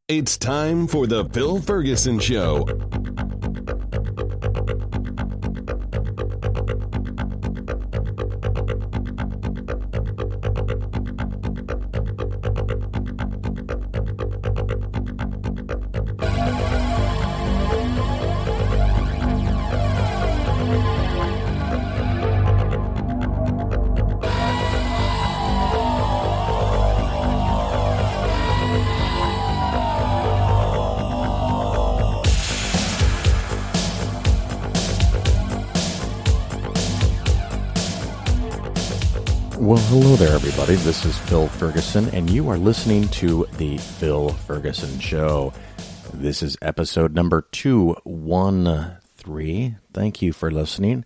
It's time for the Phil Ferguson Show. Well, hello there, everybody. This is Phil Ferguson, and you are listening to The Phil Ferguson Show. This is episode number 213. Thank you for listening.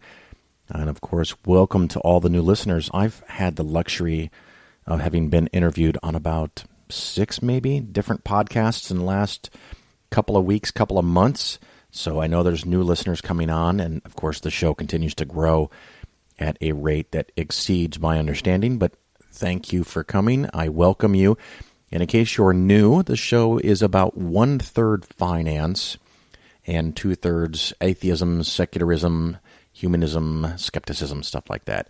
And, of course, welcome to all the new listeners. I've had the luxury of having been interviewed on about 6, maybe, different podcasts in the last couple of weeks, couple of months. So I know there's new listeners coming on, and, of course, the show continues to grow at a rate that exceeds my understanding, but thank you for coming. I welcome you. And in case you're new, the show is about 1/3 finance and 2/3 atheism, secularism, humanism, skepticism, stuff like that.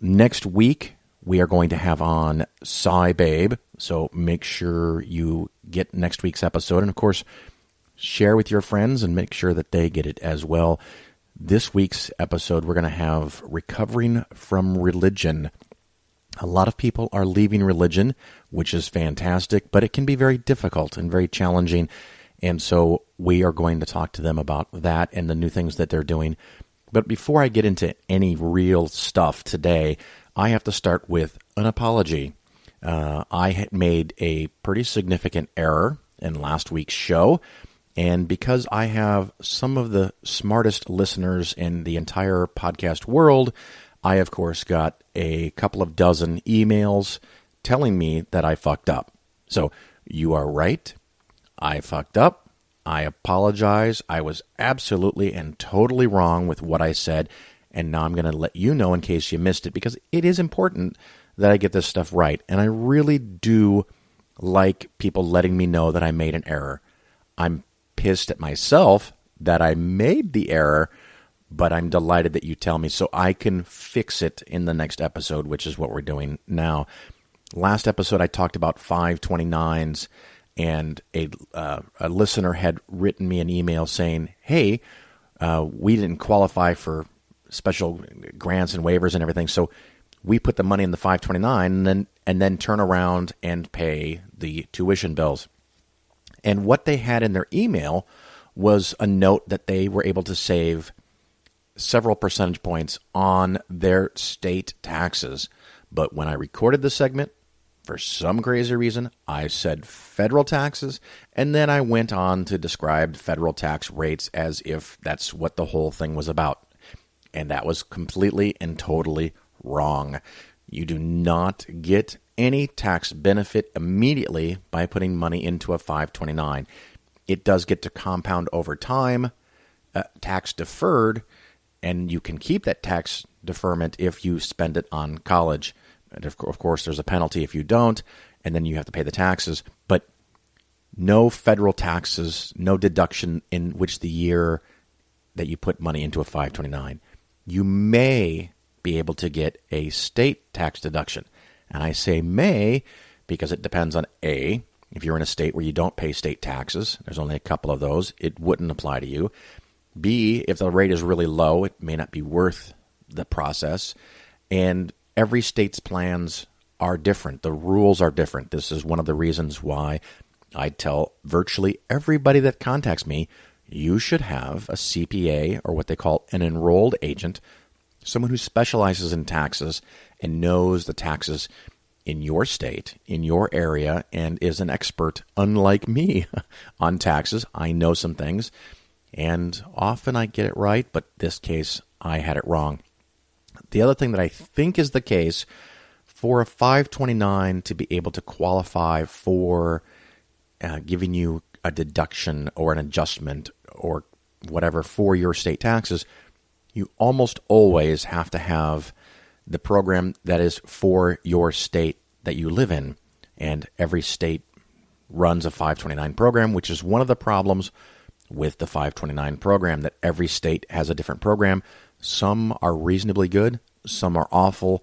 Next week, we are going to have on Cy Babe, so make sure you get next week's episode. And, of course, share with your friends and make sure that they get it as well. This week's episode, we're going to have Recovering from Religion. A lot of people are leaving religion, which is fantastic, but it can be very difficult and very challenging. And so we are going to talk to them about that and the new things that they're doing. But before I get into any real stuff today, I have to start with an apology. I had made a pretty significant error in last week's show. And because I have some of the smartest listeners in the entire podcast world, I, of course, got a couple of dozen emails telling me that I fucked up. So you are right. I fucked up. I apologize. I was absolutely and totally wrong with what I said. And now I'm going to let you know in case you missed it, because it is important that I get this stuff right. And I really do like people letting me know that I made an error. I'm pissed at myself that I made the error, but I'm delighted that you tell me so I can fix it in the next episode, which is what we're doing now. Last episode, I talked about 529s, and a listener had written me an email saying, hey, we didn't qualify for special grants and waivers and everything, so we put the money in the 529 and then turn around and pay the tuition bills. And what they had in their email was a note that they were able to save several percentage points on their state taxes. But when I recorded the segment, for some crazy reason, I said federal taxes, and then I went on to describe federal tax rates as if that's what the whole thing was about. And that was completely and totally wrong. You do not get any tax benefit immediately by putting money into a 529. It does get to compound over time, tax deferred, and you can keep that tax deferment if you spend it on college. And of course, there's a penalty if you don't, and then you have to pay the taxes. But no federal taxes, no deduction in which the year that you put money into a 529. You may be able to get a state tax deduction. And I say may because it depends on A, if you're in a state where you don't pay state taxes, there's only a couple of those, it wouldn't apply to you. B, if the rate is really low, it may not be worth the process. And every state's plans are different. The rules are different. This is one of the reasons why I tell virtually everybody that contacts me, you should have a CPA, or what they call an enrolled agent, someone who specializes in taxes and knows the taxes in your state, in your area, and is an expert, unlike me, on taxes. I know some things, and often I get it right, but this case, I had it wrong. The other thing that I think is the case, for a 529 to be able to qualify for giving you a deduction or an adjustment or whatever for your state taxes, you almost always have to have the program that is for your state that you live in. And every state runs a 529 program, which is one of the problems with the 529 program, that every state has a different program. Some are reasonably good, some are awful.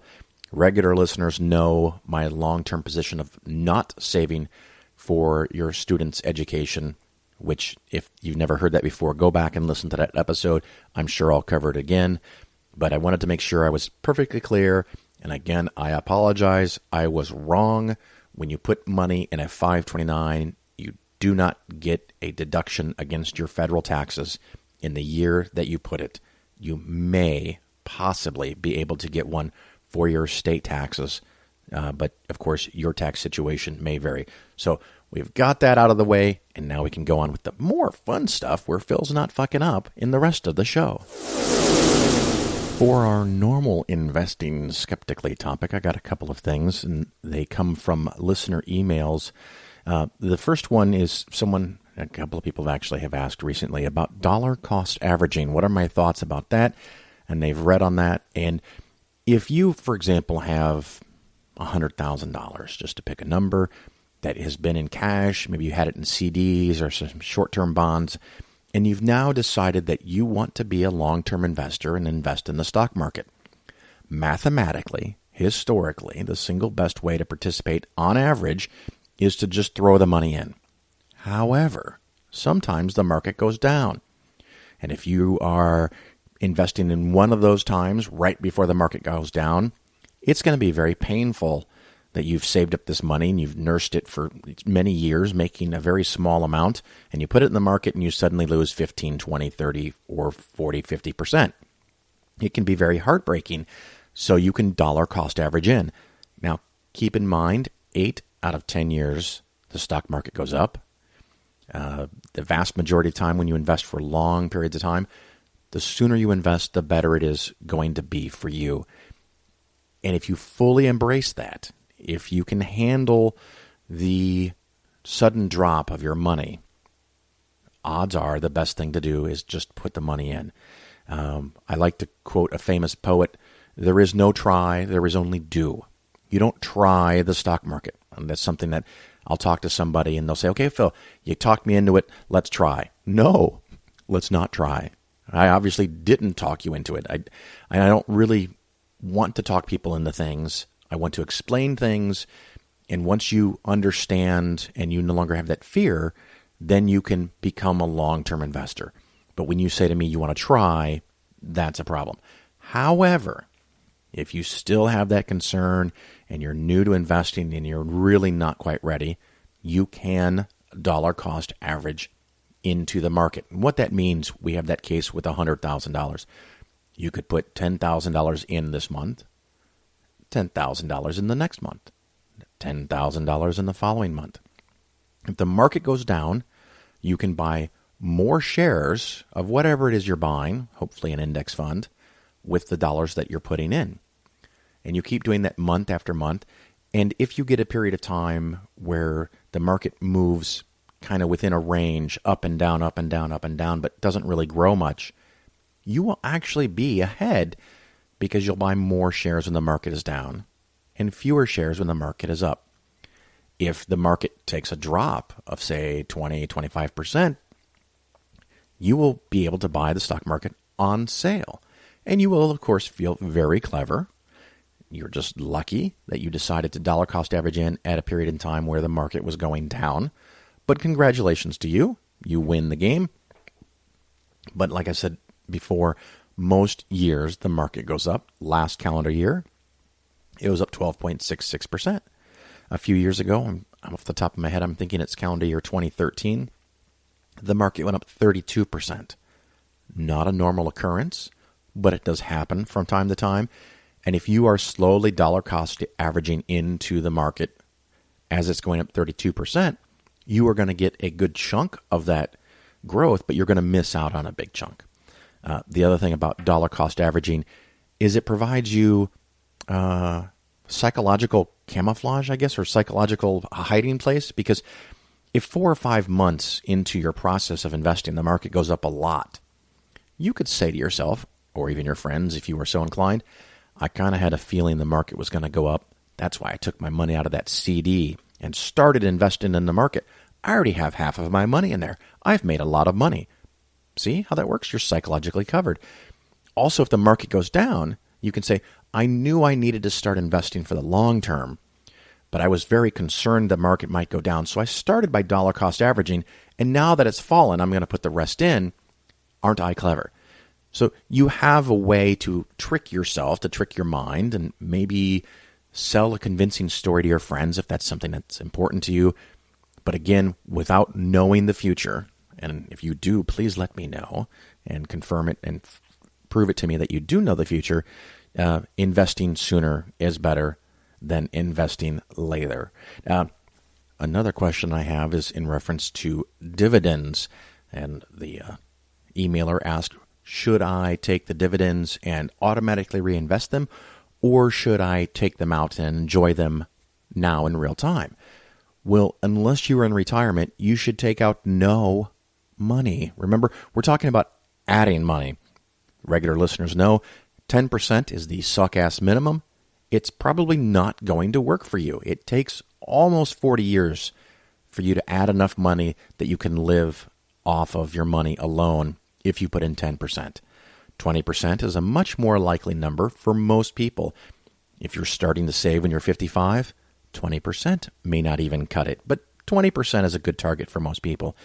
Regular listeners know my long-term position of not saving for your students' education, which if you've never heard that before, go back and listen to that episode. I'm sure I'll cover it again. But I wanted to make sure I was perfectly clear. And again, I apologize. I was wrong. When you put money in a 529, you do not get a deduction against your federal taxes in the year that you put it. You may possibly be able to get one for your state taxes, but of course your tax situation may vary. So we've got that out of the way, and now we can go on with the more fun stuff where Phil's not fucking up in the rest of the show. For our normal investing skeptically topic, I got a couple of things, and they come from listener emails. The first one is a couple of people actually have asked recently about dollar cost averaging. What are my thoughts about that? And they've read on that. And if you, for example, have $100,000, just to pick a number, that has been in cash, maybe you had it in CDs or some short-term bonds, and you've now decided that you want to be a long-term investor and invest in the stock market. Mathematically, historically, the single best way to participate on average is to just throw the money in. However, sometimes the market goes down. And if you are investing in one of those times right before the market goes down, it's going to be very painful that you've saved up this money and you've nursed it for many years, making a very small amount, and you put it in the market and you suddenly lose 15, 20, 30, or 40, 50%. It can be very heartbreaking, so you can dollar cost average in. Now, keep in mind, 8 out of 10 years, the stock market goes up. The vast majority of time when you invest for long periods of time, the sooner you invest, the better it is going to be for you. And if you fully embrace that, if you can handle the sudden drop of your money, odds are the best thing to do is just put the money in. I like to quote a famous poet, "There is no try, there is only do." You don't try the stock market. And that's something that I'll talk to somebody and they'll say, "Okay, Phil, you talked me into it, let's try." No, let's not try. I obviously didn't talk you into it. I don't really want to talk people into things. I want to explain things, and once you understand and you no longer have that fear, then you can become a long-term investor. But when you say to me you want to try, that's a problem. However, if you still have that concern and you're new to investing and you're really not quite ready, you can dollar cost average into the market. And what that means, we have that case with $100,000. You could put $10,000 in this month, $10,000 in the next month, $10,000 in the following month. If the market goes down, you can buy more shares of whatever it is you're buying, hopefully an index fund, with the dollars that you're putting in. And you keep doing that month after month. And if you get a period of time where the market moves kind of within a range, up and down, up and down, up and down, but doesn't really grow much, you will actually be ahead because you'll buy more shares when the market is down and fewer shares when the market is up. If the market takes a drop of, say, 20, 25%, you will be able to buy the stock market on sale. And you will, of course, feel very clever. You're just lucky that you decided to dollar cost average in at a period in time where the market was going down. But congratulations to you. You win the game. But like I said before, most years the market goes up. Last calendar year, it was up 12.66%. A few years ago, I'm off the top of my head, I'm thinking it's calendar year 2013, the market went up 32%. Not a normal occurrence, but it does happen from time to time. And if you are slowly dollar cost averaging into the market as it's going up 32%, you are going to get a good chunk of that growth, but you're going to miss out on a big chunk. The other thing about dollar cost averaging is it provides you psychological camouflage, I guess, or psychological hiding place. Because if 4 or 5 months into your process of investing, the market goes up a lot, you could say to yourself, or even your friends, if you were so inclined, I kind of had a feeling the market was going to go up. That's why I took my money out of that CD and started investing in the market. I already have half of my money in there. I've made a lot of money. See how that works? You're psychologically covered. Also, if the market goes down, you can say, I knew I needed to start investing for the long term, but I was very concerned the market might go down. So I started by dollar cost averaging, and now that it's fallen, I'm going to put the rest in. Aren't I clever? So you have a way to trick yourself, to trick your mind, and maybe sell a convincing story to your friends if that's something that's important to you. But again, without knowing the future, and if you do, please let me know and confirm it and prove it to me that you do know the future. Investing sooner is better than investing later. Another question I have is in reference to dividends. And the emailer asked, should I take the dividends and automatically reinvest them, or should I take them out and enjoy them now in real time? Well, unless you are in retirement, you should take out no money. Remember, we're talking about adding money. Regular listeners know 10% is the suck-ass minimum. It's probably not going to work for you. It takes almost 40 years for you to add enough money that you can live off of your money alone if you put in 10%. 20% is a much more likely number for most people. If you're starting to save when you're 55, 20% may not even cut it, but 20% is a good target for most people.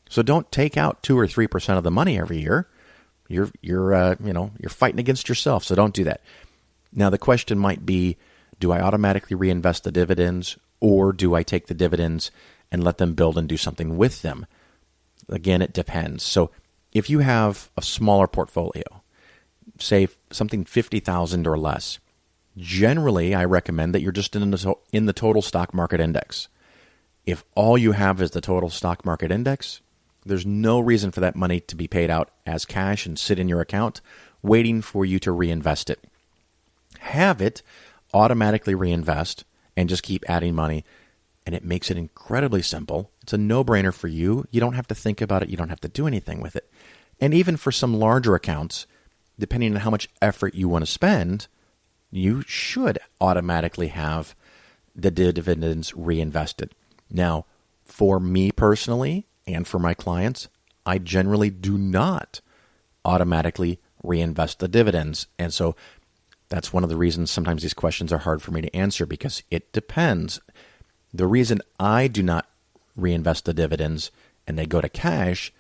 So don't take out 2 or 3% of the money every year. You're fighting against yourself, so don't do that. Now the question might be, do I automatically reinvest the dividends, or do I take the dividends and let them build and do something with them? Again, it depends. So if you have a smaller portfolio, say something 50,000 or less, generally I recommend that you're just in the total stock market index. If all you have is the total stock market index, there's no reason for that money to be paid out as cash and sit in your account waiting for you to reinvest it. Have it automatically reinvest and just keep adding money, and it makes it incredibly simple. It's a no-brainer for you. You don't have to think about it. You don't have to do anything with it. And even for some larger accounts, depending on how much effort you want to spend, you should automatically have the dividends reinvested. Now, for me personally and for my clients, I generally do not automatically reinvest the dividends. And so that's one of the reasons sometimes these questions are hard for me to answer, because it depends. The reason I do not reinvest the dividends and they go to cash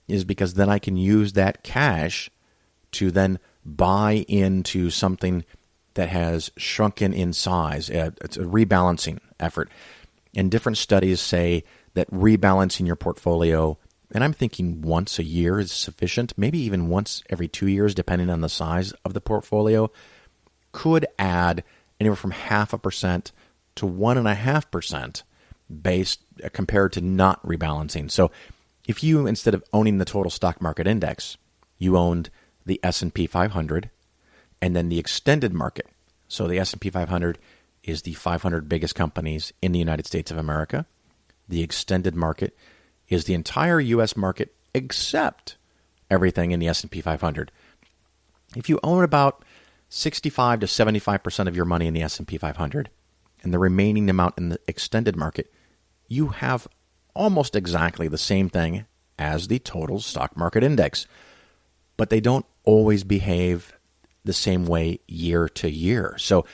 is because then I can use that cash to then buy into something that has shrunken in size. It's a rebalancing effort. And different studies say that rebalancing your portfolio, and I'm thinking once a year is sufficient, maybe even once every 2 years, depending on the size of the portfolio, could add anywhere from 0.5% to 1.5% compared to not rebalancing. So if you, instead of owning the total stock market index, you owned the S&P 500 and then the extended market. So the S&P 500 is the 500 biggest companies in the United States of America. The extended market is the entire U.S. market except everything in the S&P 500. If you own about 65 to 75% of your money in the S&P 500 and the remaining amount in the extended market, you have almost exactly the same thing as the total stock market index. But they don't always behave the same way year to year. So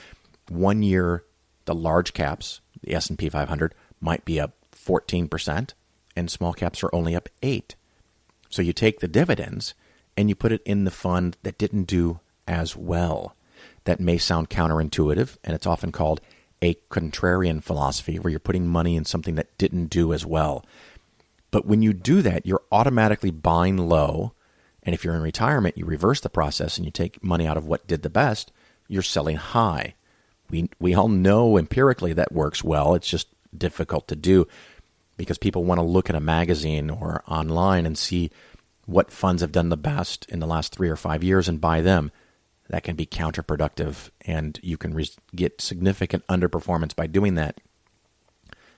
1 year, the large caps, the S&P 500, might be up 14%, and small caps are only up 8%. So you take the dividends and you put it in the fund that didn't do as well. That may sound counterintuitive, and it's often called a contrarian philosophy, where you're putting money in something that didn't do as well. But when you do that, you're automatically buying low, and if you're in retirement, you reverse the process and you take money out of what did the best, you're selling high. We all know empirically that works well. It's just difficult to do because people want to look at a magazine or online and see what funds have done the best in the last 3 or 5 years and buy them. That can be counterproductive, and you can get significant underperformance by doing that.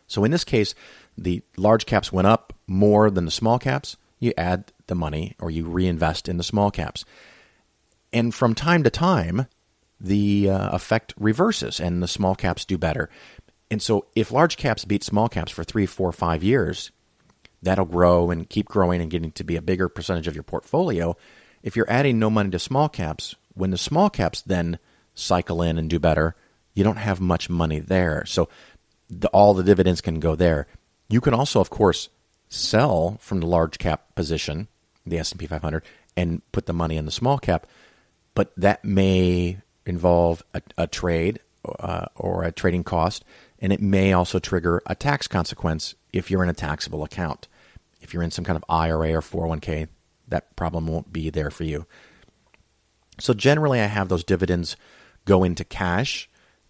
So in this case, the large caps went up more than the small caps. You add the money or you reinvest in the small caps. And from time to time, the effect reverses and the small caps do better. And so if large caps beat small caps for 3, 4, 5 years, that'll grow and keep growing and getting to be a bigger percentage of your portfolio. If you're adding no money to small caps, when the small caps then cycle in and do better, you don't have much money there. So all the dividends can go there. You can also, of course, sell from the large cap position, the S&P 500, and put the money in the small cap. But that may involve a trade or a trading cost, and it may also trigger a tax consequence if you're in a taxable account. If you're in some kind of IRA or 401k, that problem won't be there for you. So generally, I have those dividends go into cash.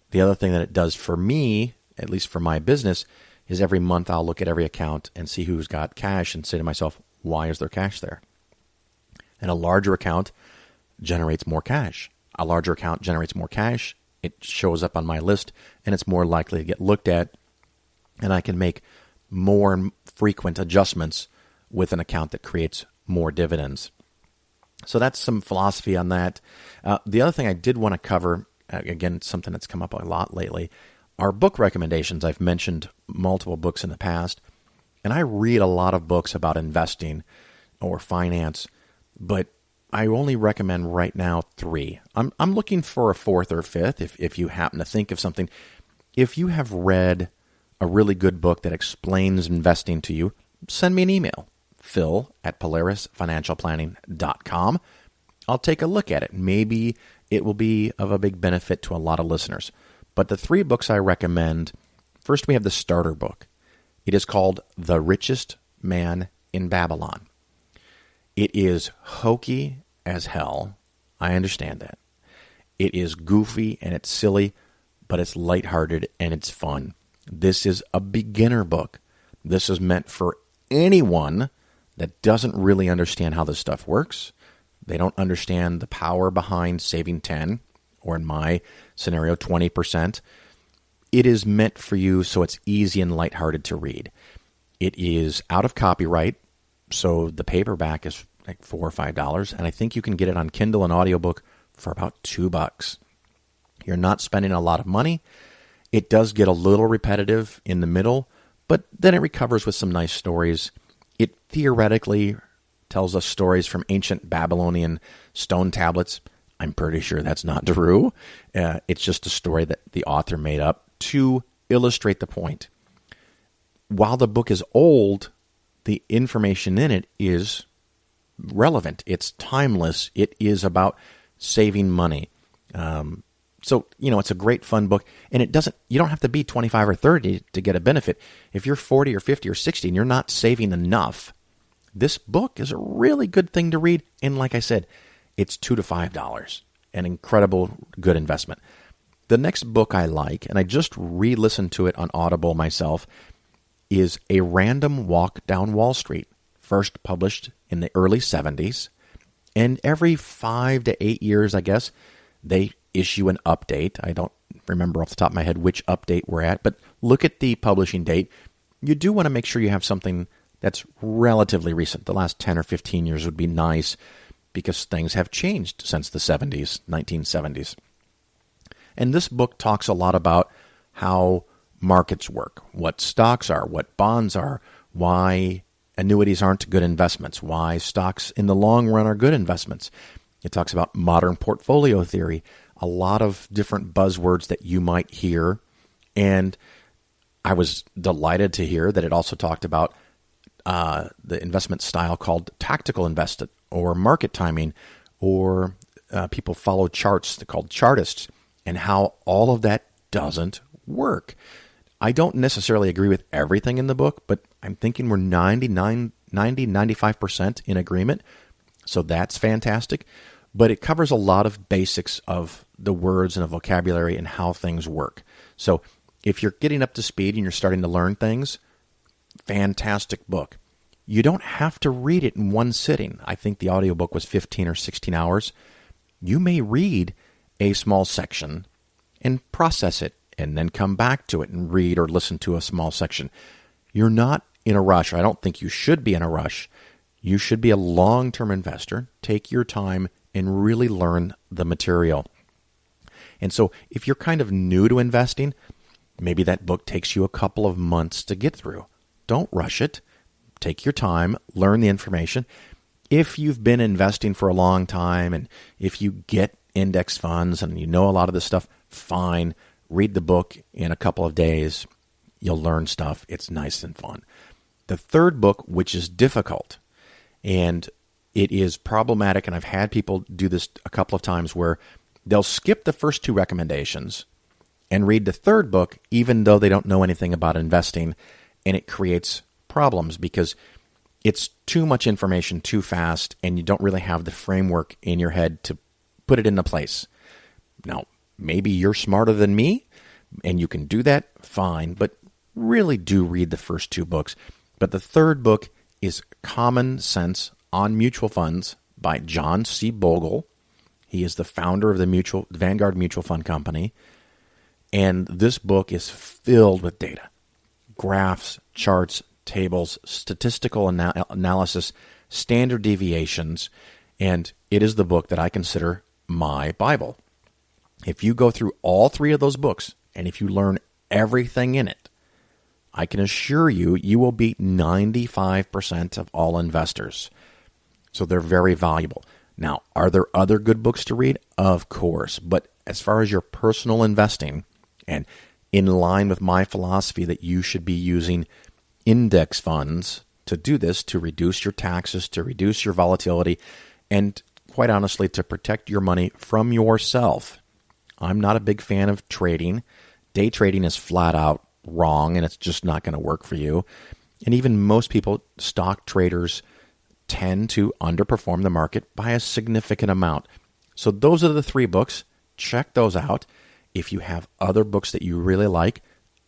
The other thing that it does for me, at least for my business, is every month I'll look at every account and see who's got cash and say to myself, why is there cash there? And a larger account generates more cash. A larger account generates more cash. It shows up on my list, and it's more likely to get looked at, and I can make more frequent adjustments with an account that creates more dividends. So that's some philosophy on that. The other thing I did want to cover, again, something that's come up a lot lately, are book recommendations. I've mentioned multiple books in the past, and I read a lot of books about investing or finance, but I only recommend right now 3. I'm looking for a 4th or 5th if you happen to think of something. If you have read a really good book that explains investing to you, send me an email, phil@polarisfinancialplanning.com. I'll take a look at it. Maybe it will be of a big benefit to a lot of listeners. But the 3 books I recommend, first we have the starter book. It is called The Richest Man in Babylon. It is hokey as hell. I understand that. It is goofy and it's silly, but it's lighthearted and it's fun. This is a beginner book. This is meant for anyone that doesn't really understand how this stuff works. They don't understand the power behind saving 10, or in my scenario, 20%. It is meant for you so it's easy and lighthearted to read. It is out of copyright, so the paperback is like $4 or $5, and I think you can get it on Kindle and audiobook for about $2. You're not spending a lot of money. It does get a little repetitive in the middle, but then it recovers with some nice stories. It theoretically tells us stories from ancient Babylonian stone tablets. I'm pretty sure that's not true. It's just a story that the author made up to illustrate the point. While the book is old, the information in it is relevant. It's timeless. It is about saving money. So, it's a great fun book, and you don't have to be 25 or 30 to get a benefit. If you're 40 or 50 or 60 and you're not saving enough, this book is a really good thing to read. And like I said, it's $2 to $5, an incredible good investment. The next book I like, and I just re-listened to it on Audible myself, is A Random Walk Down Wall Street, first published in the early 70s. And every 5 to 8 years, I guess, they issue an update. I don't remember off the top of my head which update we're at, but look at the publishing date. You do want to make sure you have something that's relatively recent. The last 10 or 15 years would be nice because things have changed since the 1970s. And this book talks a lot about how markets work, what stocks are, what bonds are, why annuities aren't good investments, why stocks in the long run are good investments. It talks about modern portfolio theory, a lot of different buzzwords that you might hear. And I was delighted to hear that it also talked about the investment style called tactical investing or market timing, or people follow charts called chartists, and how all of that doesn't work. I don't necessarily agree with everything in the book, but I'm thinking we're 95% in agreement. So that's fantastic. But it covers a lot of basics of the words and the vocabulary and how things work. So if you're getting up to speed and you're starting to learn things, fantastic book. You don't have to read it in one sitting. I think the audiobook was 15 or 16 hours. You may read a small section and process it and then come back to it and read or listen to a small section. You're not in a rush. I don't think you should be in a rush. You should be a long-term investor. Take your time and really learn the material. And so if you're kind of new to investing, maybe that book takes you a couple of months to get through. Don't rush it. take your time, learn the information. If you've been investing for a long time and if you get index funds and you know a lot of this stuff, fine. Read the book in a couple of days. You'll learn stuff. It's nice and fun. The third book, which is difficult, and it is problematic, and I've had people do this a couple of times where they'll skip the first two recommendations and read the third book even though they don't know anything about investing, and it creates problems because it's too much information too fast, and you don't really have the framework in your head to put it into place. Now, maybe you're smarter than me, and you can do that, fine, but really do read the first two books. But the third book is Common Sense on Mutual Funds by John C. Bogle. He is the founder of the Vanguard Mutual Fund Company, and this book is filled with data, graphs, charts, tables, statistical analysis, standard deviations, and it is the book that I consider my Bible. If you go through all three of those books, and if you learn everything in it, I can assure you, you will beat 95% of all investors. So they're very valuable. Now, are there other good books to read? Of course. But as far as your personal investing, and in line with my philosophy that you should be using index funds to do this, to reduce your taxes, to reduce your volatility, and quite honestly, to protect your money from yourself. I'm not a big fan of trading. Day trading is flat out wrong, and it's just not going to work for you. And even most people, stock traders, tend to underperform the market by a significant amount. So those are the three books. Check those out. If you have other books that you really like,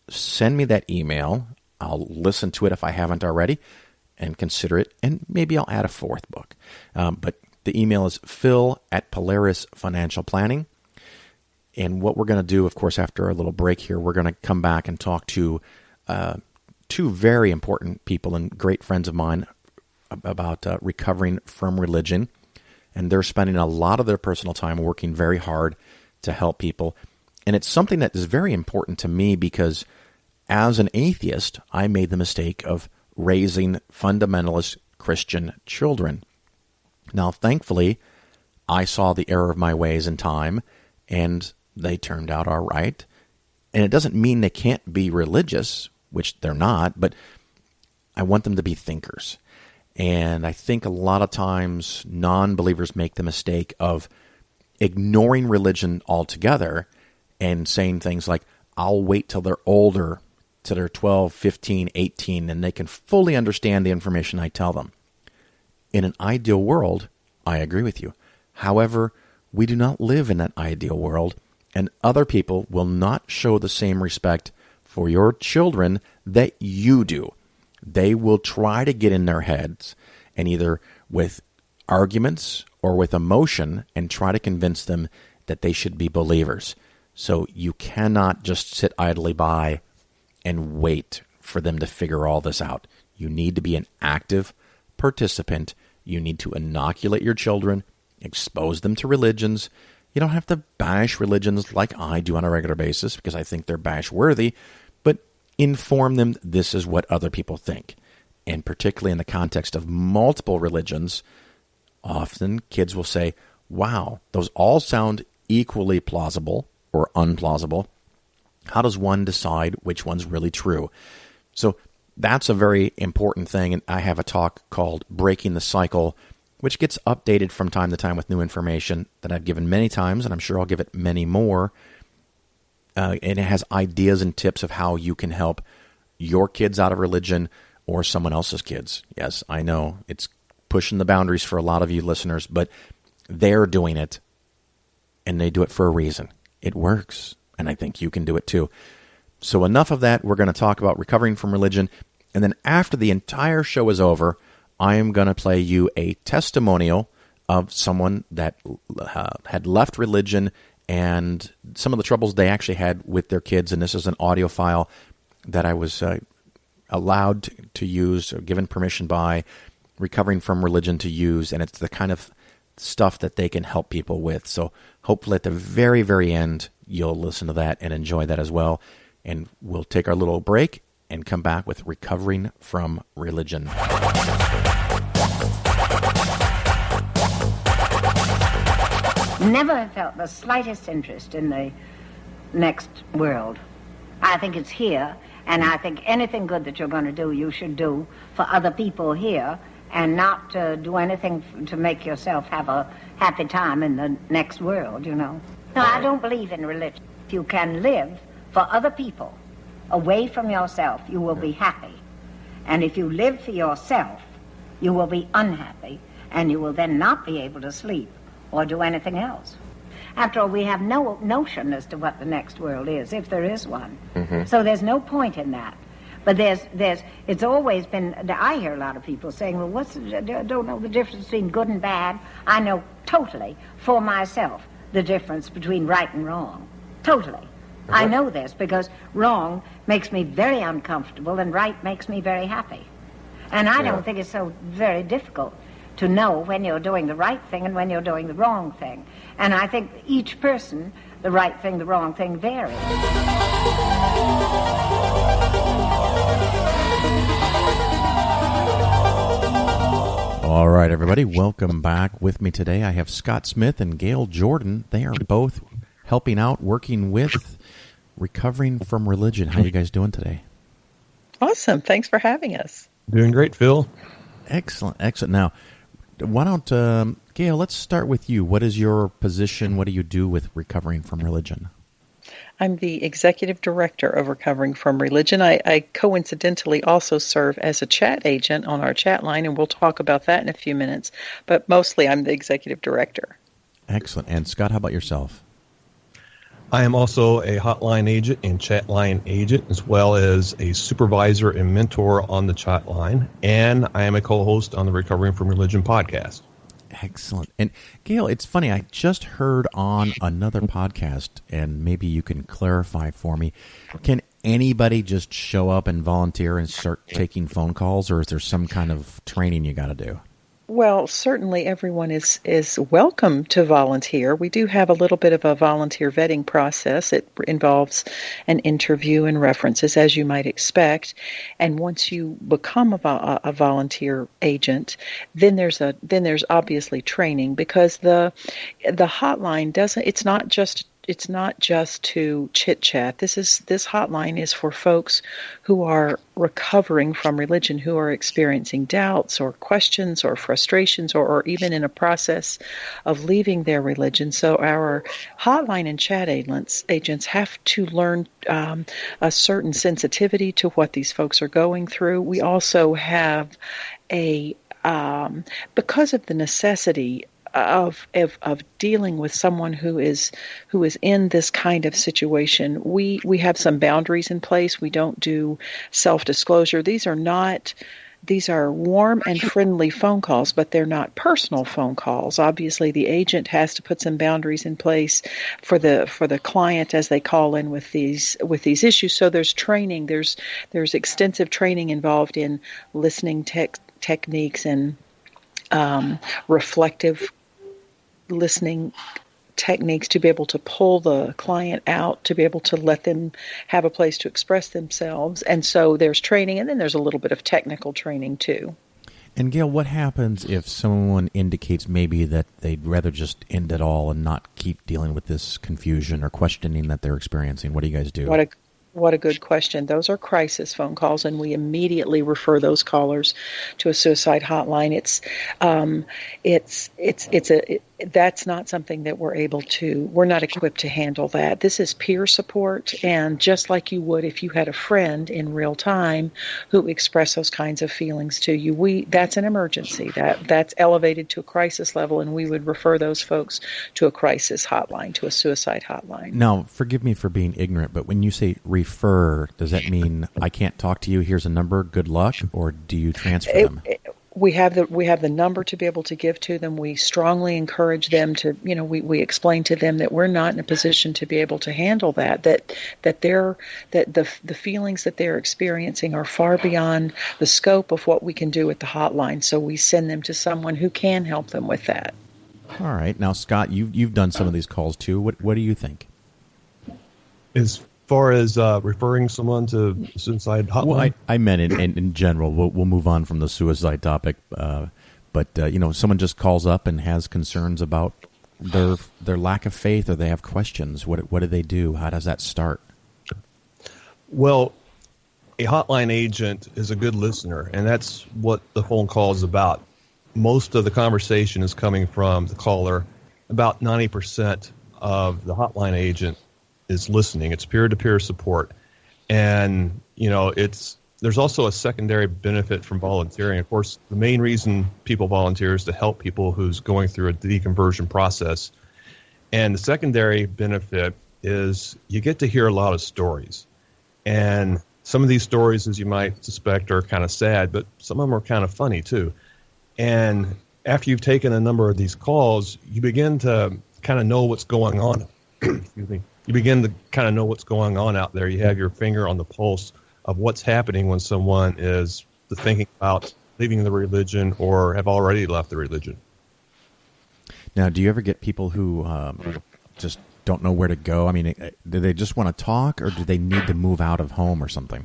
send me that email. I'll listen to it if I haven't already and consider it, and maybe I'll add a fourth book. But the email is phil@Polaris Financial Planning. And what we're going to do, of course, after a little break here, we're going to come back and talk to two very important people and great friends of mine about recovering from religion. And they're spending a lot of their personal time working very hard to help people. And it's something that is very important to me because as an atheist, I made the mistake of raising fundamentalist Christian children. Now, thankfully, I saw the error of my ways in time, and they turned out all right. And it doesn't mean they can't be religious, which they're not, but I want them to be thinkers. And I think a lot of times non-believers make the mistake of ignoring religion altogether and saying things like, I'll wait till they're older, till they're 12, 15, 18, and they can fully understand the information I tell them. In an ideal world, I agree with you. However, we do not live in that ideal world, and other people will not show the same respect for your children that you do. They will try to get in their heads, and either with arguments or with emotion, and try to convince them that they should be believers. So you cannot just sit idly by and wait for them to figure all this out. You need to be an active participant. You need to inoculate your children, expose them to religions. You don't have to bash religions like I do on a regular basis because I think they're bash-worthy, but inform them this is what other people think. And particularly in the context of multiple religions, often kids will say, wow, those all sound equally plausible or unplausible. How does one decide which one's really true? So that's a very important thing, and I have a talk called Breaking the Cycle, which gets updated from time to time with new information that I've given many times, and I'm sure I'll give it many more. And it has ideas and tips of how you can help your kids out of religion or someone else's kids. Yes, I know it's pushing the boundaries for a lot of you listeners, but they're doing it, and they do it for a reason. It works, and I think you can do it too. So enough of that. We're going to talk about recovering from religion, and then after the entire show is over, I am going to play you a testimonial of someone that had left religion and some of the troubles they actually had with their kids. And this is an audio file that I was allowed to use, or given permission by Recovering from Religion to use, and it's the kind of stuff that they can help people with. So hopefully at the very, very end, you'll listen to that and enjoy that as well. And we'll take our little break, and come back with Recovering from Religion. Never felt the slightest interest in the next world. I think it's here, and I think anything good that you're going to do, you should do for other people here, and not do anything to make yourself have a happy time in the next world, you know. No, I don't believe in religion. If you can live for other people, away from yourself, you will be happy. And if you live for yourself, you will be unhappy, and you will then not be able to sleep or do anything else. After all, we have no notion as to what the next world is, if there is one. Mm-hmm. So there's no point in that. But it's always been, I hear a lot of people saying, well, I don't know the difference between good and bad. I know totally, for myself, the difference between right and wrong. Totally. Uh-huh. I know this because wrong makes me very uncomfortable and right makes me very happy. And I don't think it's so very difficult to know when you're doing the right thing and when you're doing the wrong thing. And I think each person, the right thing, the wrong thing varies. All right, everybody, welcome back. With me today, I have Scott Smith and Gayle Jordan. They are both helping out, working with Recovering from Religion. How are you guys doing today? Awesome. Thanks for having us. Doing great, Phil. Excellent, excellent. Now, why don't, Gayle, let's start with you. What is your position? What do you do with Recovering from Religion? I'm the executive director of Recovering from Religion. I coincidentally also serve as a chat agent on our chat line, and we'll talk about that in a few minutes. But mostly I'm the executive director. Excellent. And Scott, how about yourself? I am also a hotline agent and chat line agent, as well as a supervisor and mentor on the chat line. And I am a co-host on the Recovering from Religion podcast. Excellent. And Gayle, it's funny, I just heard on another podcast, and maybe you can clarify for me, can anybody just show up and volunteer and start taking phone calls, or is there some kind of training you got to do? Well, certainly everyone is welcome to volunteer. We do have a little bit of a volunteer vetting process. It involves an interview and references, as you might expect. And once you become a volunteer agent, then there's obviously training, because the hotline doesn't. It's not just to chit chat. This hotline is for folks who are recovering from religion, who are experiencing doubts or questions or frustrations, or even in a process of leaving their religion. So our hotline and chat agents have to learn a certain sensitivity to what these folks are going through. We also have because of the necessity of dealing with someone who is in this kind of situation, we have some boundaries in place. We don't do self-disclosure. These are warm and friendly phone calls, but they're not personal phone calls. Obviously, the agent has to put some boundaries in place for the client as they call in with these issues. So there's training. There's extensive training involved in listening techniques and reflective listening techniques to be able to pull the client out, to be able to let them have a place to express themselves. And so there's training, and then there's a little bit of technical training too. And Gayle, what happens if someone indicates maybe that they'd rather just end it all and not keep dealing with this confusion or questioning that they're experiencing? What do you guys do? What a good question. Those are crisis phone calls, and we immediately refer those callers to a suicide hotline. That's not something that we're not equipped to handle that. This is peer support, and just like you would if you had a friend in real time who expressed those kinds of feelings to you, that's an emergency. That's elevated to a crisis level, and we would refer those folks to a crisis hotline, to a suicide hotline. Now, forgive me for being ignorant, but when you say refer, does that mean I can't talk to you, here's a number, good luck, or do you transfer them? We have the number to be able to give to them. We strongly encourage them to, we explain to them that we're not in a position to be able to handle that the feelings that they're experiencing are far beyond the scope of what we can do at the hotline. So we send them to someone who can help them with that. All right. Now, Scott, you've done some of these calls too. What do you think? As far as referring someone to suicide hotline? Well, I meant in general. We'll move on from the suicide topic. But someone just calls up and has concerns about their lack of faith, or they have questions. What do they do? How does that start? Well, a hotline agent is a good listener, and that's what the phone call is about. Most of the conversation is coming from the caller. About 90% of the hotline agent is listening. It's peer-to-peer support. And, there's also a secondary benefit from volunteering. Of course, the main reason people volunteer is to help people who's going through a deconversion process. And the secondary benefit is you get to hear a lot of stories. And some of these stories, as you might suspect, are kind of sad, but some of them are kind of funny too. And after you've taken a number of these calls, you begin to kind of know what's going on. Excuse me. You begin to kind of know what's going on out there. You have your finger on the pulse of what's happening when someone is thinking about leaving the religion or have already left the religion. Now, do you ever get people who just don't know where to go? I mean, do they just want to talk, or do they need to move out of home or something?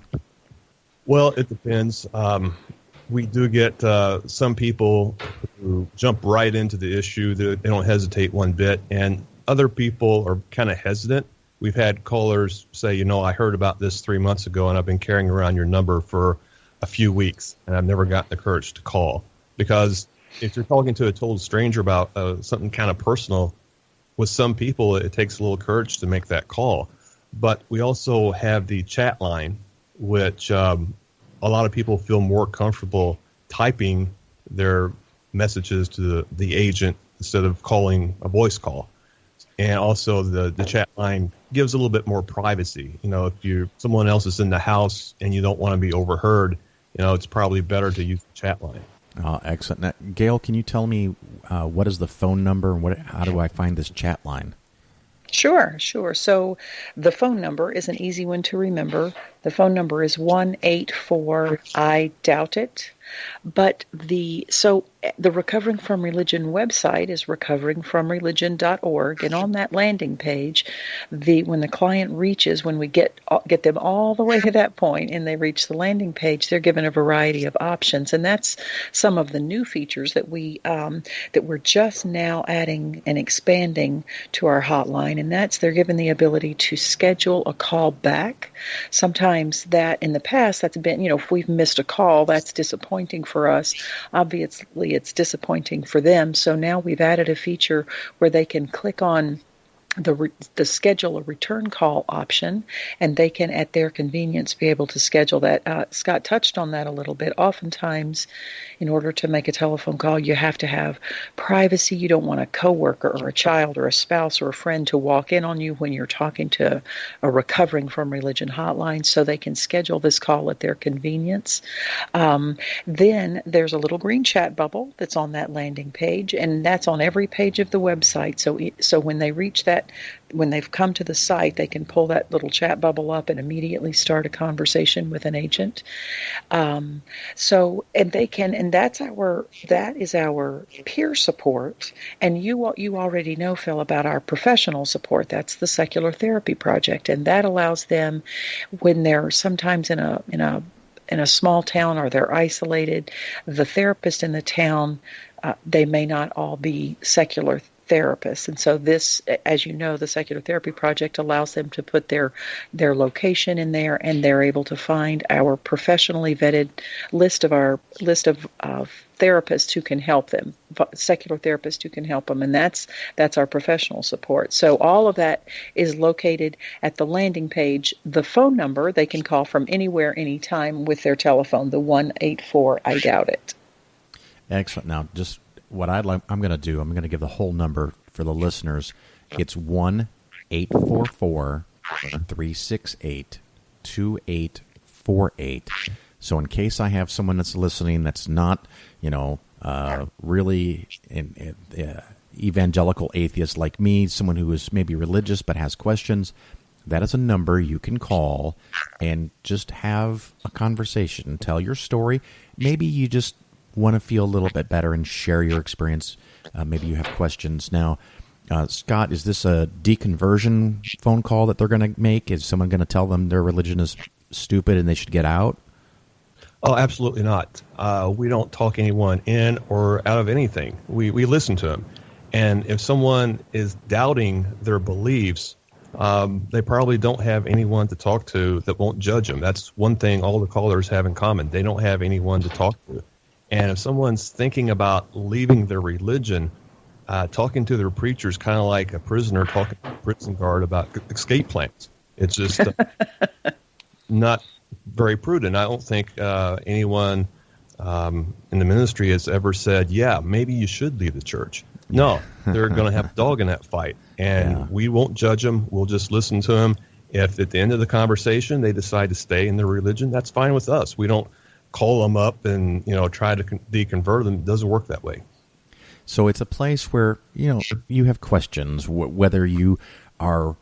Well, it depends. We do get some people who jump right into the issue. They don't hesitate one bit. And other people are kind of hesitant. We've had callers say, I heard about this 3 months ago, and I've been carrying around your number for a few weeks, and I've never gotten the courage to call. Because if you're talking to a total stranger about something kind of personal, with some people, it takes a little courage to make that call. But we also have the chat line, which a lot of people feel more comfortable typing their messages to the agent instead of calling a voice call. And also the chat line gives a little bit more privacy. If someone else is in the house and you don't want to be overheard, it's probably better to use the chat line. Excellent. Now, Gayle, can you tell me what is the phone number and how do I find this chat line? Sure. So the phone number is an easy one to remember. The phone number is 1-844-I-DOUBT-IT. But the Recovering from Religion website is recoveringfromreligion.org, and on that landing page, when the client reaches, when we get them all the way to that point and they reach the landing page, they're given a variety of options, and that's some of the new features that we're just now adding and expanding to our hotline, and they're given the ability to schedule a call back. Sometimes that in the past that's been, if we've missed a call, that's disappointing for us. Obviously, it's disappointing for them. So now we've added a feature where they can click on the schedule a return call option, and they can, at their convenience, be able to schedule that. Scott touched on that a little bit. Oftentimes, in order to make a telephone call, you have to have privacy. You don't want a coworker or a child or a spouse or a friend to walk in on you when you're talking to a Recovering from Religion hotline, so they can schedule this call at their convenience. Then there's a little green chat bubble that's on that landing page, and that's on every page of the website. So when they reach that, when they've come to the site, they can pull that little chat bubble up and immediately start a conversation with an agent. That is our peer support. And you already know, Phil, about our professional support. That's the Secular Therapy Project, and that allows them, when they're sometimes in a small town or they're isolated, the therapist in the town, they may not all be secular therapists. And so this, as you know, the Secular Therapy Project allows them to put their location in there, and they're able to find our professionally vetted list of therapists who can help them, secular therapists who can help them, and that's our professional support. So all of that is located at the landing page. The phone number they can call from anywhere, anytime with their telephone, the 1-844-I-DOUBT-IT. Excellent. Now, just what I'm going to do, I'm going to give the whole number for the listeners. It's 1-844-368-2848. So in case I have someone that's listening that's not, really an evangelical atheist like me, someone who is maybe religious but has questions, that is a number you can call and just have a conversation, tell your story. Maybe you just want to feel a little bit better and share your experience. Maybe you have questions. Now, Scott, is this a deconversion phone call that they're going to make? Is someone going to tell them their religion is stupid and they should get out? Oh, absolutely not. We don't talk anyone in or out of anything. We listen to them. And if someone is doubting their beliefs, they probably don't have anyone to talk to that won't judge them. That's one thing all the callers have in common. They don't have anyone to talk to. And if someone's thinking about leaving their religion, talking to their preacher is kind of like a prisoner talking to a prison guard about escape plans. It's just not very prudent. I don't think anyone in the ministry has ever said, yeah, maybe you should leave the church. No, they're going to have a dog in that fight. And we won't judge them. We'll just listen to them. If at the end of the conversation they decide to stay in their religion, that's fine with us. We don't call them up and try to deconvert them. It doesn't work that way. So it's a place where, you have questions, whether you are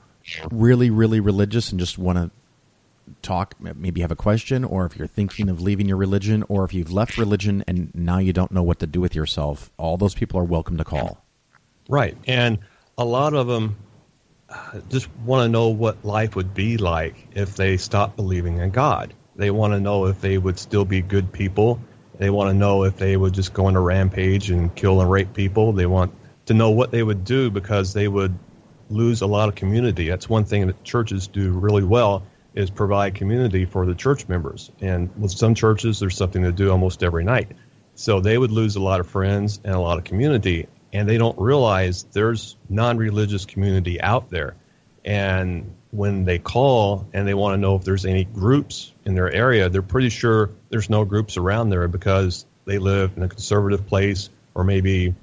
really, really religious and just want to talk, maybe have a question, or if you're thinking of leaving your religion, or if you've left religion and now you don't know what to do with yourself. All those people are welcome to call. Right. And a lot of them just want to know what life would be like if they stopped believing in God. They want to know if they would still be good people. They want to know if they would just go on a rampage and kill and rape people. They want to know what they would do because they would lose a lot of community. That's one thing that churches do really well, is provide community for the church members. And with some churches, there's something to do almost every night. So they would lose a lot of friends and a lot of community, and they don't realize there's non-religious community out there. And when they call and they want to know if there's any groups in their area, they're pretty sure there's no groups around there because they live in a conservative place or maybe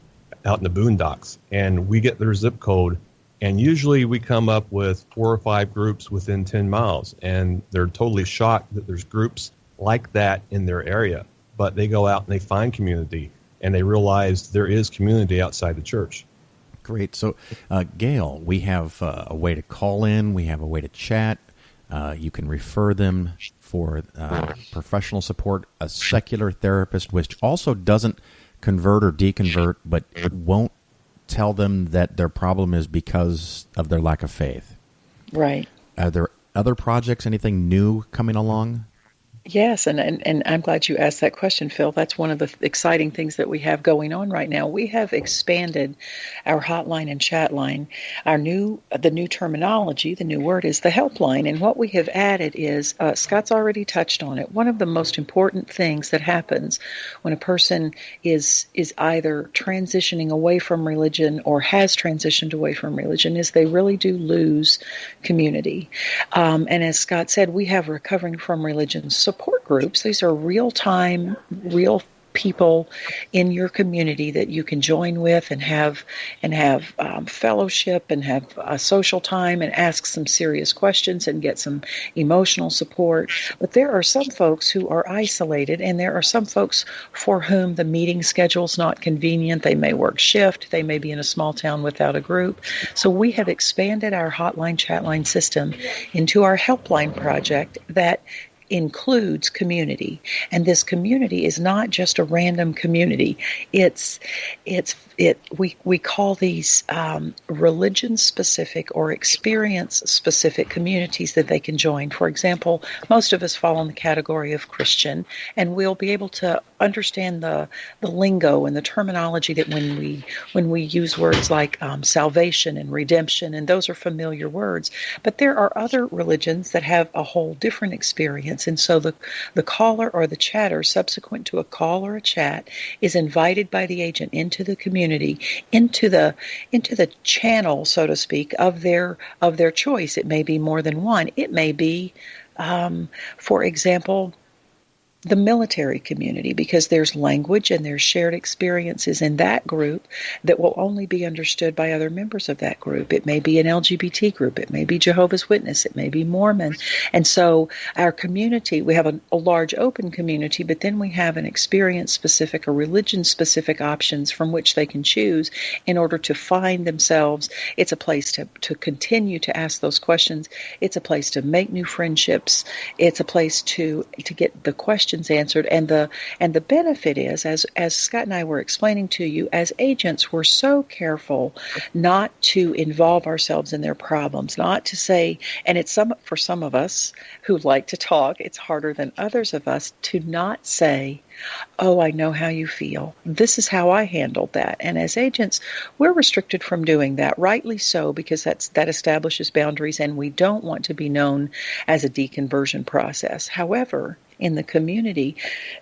out in the boondocks. And we get their zip code, and usually we come up with 4 or 5 groups within 10 miles. And they're totally shocked that there's groups like that in their area. But they go out and they find community, and they realize there is community outside the church. Great. So, Gayle, we have a way to call in. We have a way to chat. You can refer them for professional support. A secular therapist, which also doesn't convert or deconvert, but won't tell them that their problem is because of their lack of faith. Right. Are there other projects, anything new coming along? Yes, and I'm glad you asked that question, Phil. That's one of the exciting things that we have going on right now. We have expanded our hotline and chat line. The new terminology, the new word is the helpline, and what we have added is, Scott's already touched on it, one of the most important things that happens when a person is either transitioning away from religion or has transitioned away from religion is they really do lose community. And as Scott said, we have Recovering from Religion support groups. These are real-time, real people in your community that you can join with and have fellowship and have a social time and ask some serious questions and get some emotional support. But there are some folks who are isolated, and there are some folks for whom the meeting schedule is not convenient. They may work shift. They may be in a small town without a group. So we have expanded our hotline chatline system into our helpline project that includes community, and this community is not just a random community. We call these religion-specific or experience-specific communities that they can join. For example, most of us fall in the category of Christian, and we'll be able to understand the lingo and the terminology that when we use words like salvation and redemption, and those are familiar words. But there are other religions that have a whole different experience. And so the caller or the chatter, subsequent to a call or a chat, is invited by the agent into the community, into the channel, so to speak, of their choice. It may be more than one. It may be, for example, the military community, because there's language and there's shared experiences in that group that will only be understood by other members of that group. It may be an LGBT group. It may be Jehovah's Witness. It may be Mormon. And so our community, we have a large open community, but then we have an experience-specific or religion-specific options from which they can choose in order to find themselves. It's a place to continue to ask those questions. It's a place to make new friendships. It's a place to get the questions questions answered. And the benefit is, as Scott and I were explaining to you, as agents, we're so careful not to involve ourselves in their problems, not to say, and for some of us who like to talk, it's harder than others of us to not say, oh, I know how you feel. This is how I handled that. And as agents, we're restricted from doing that, rightly so, because that establishes boundaries, and we don't want to be known as a deconversion process. However, in the community,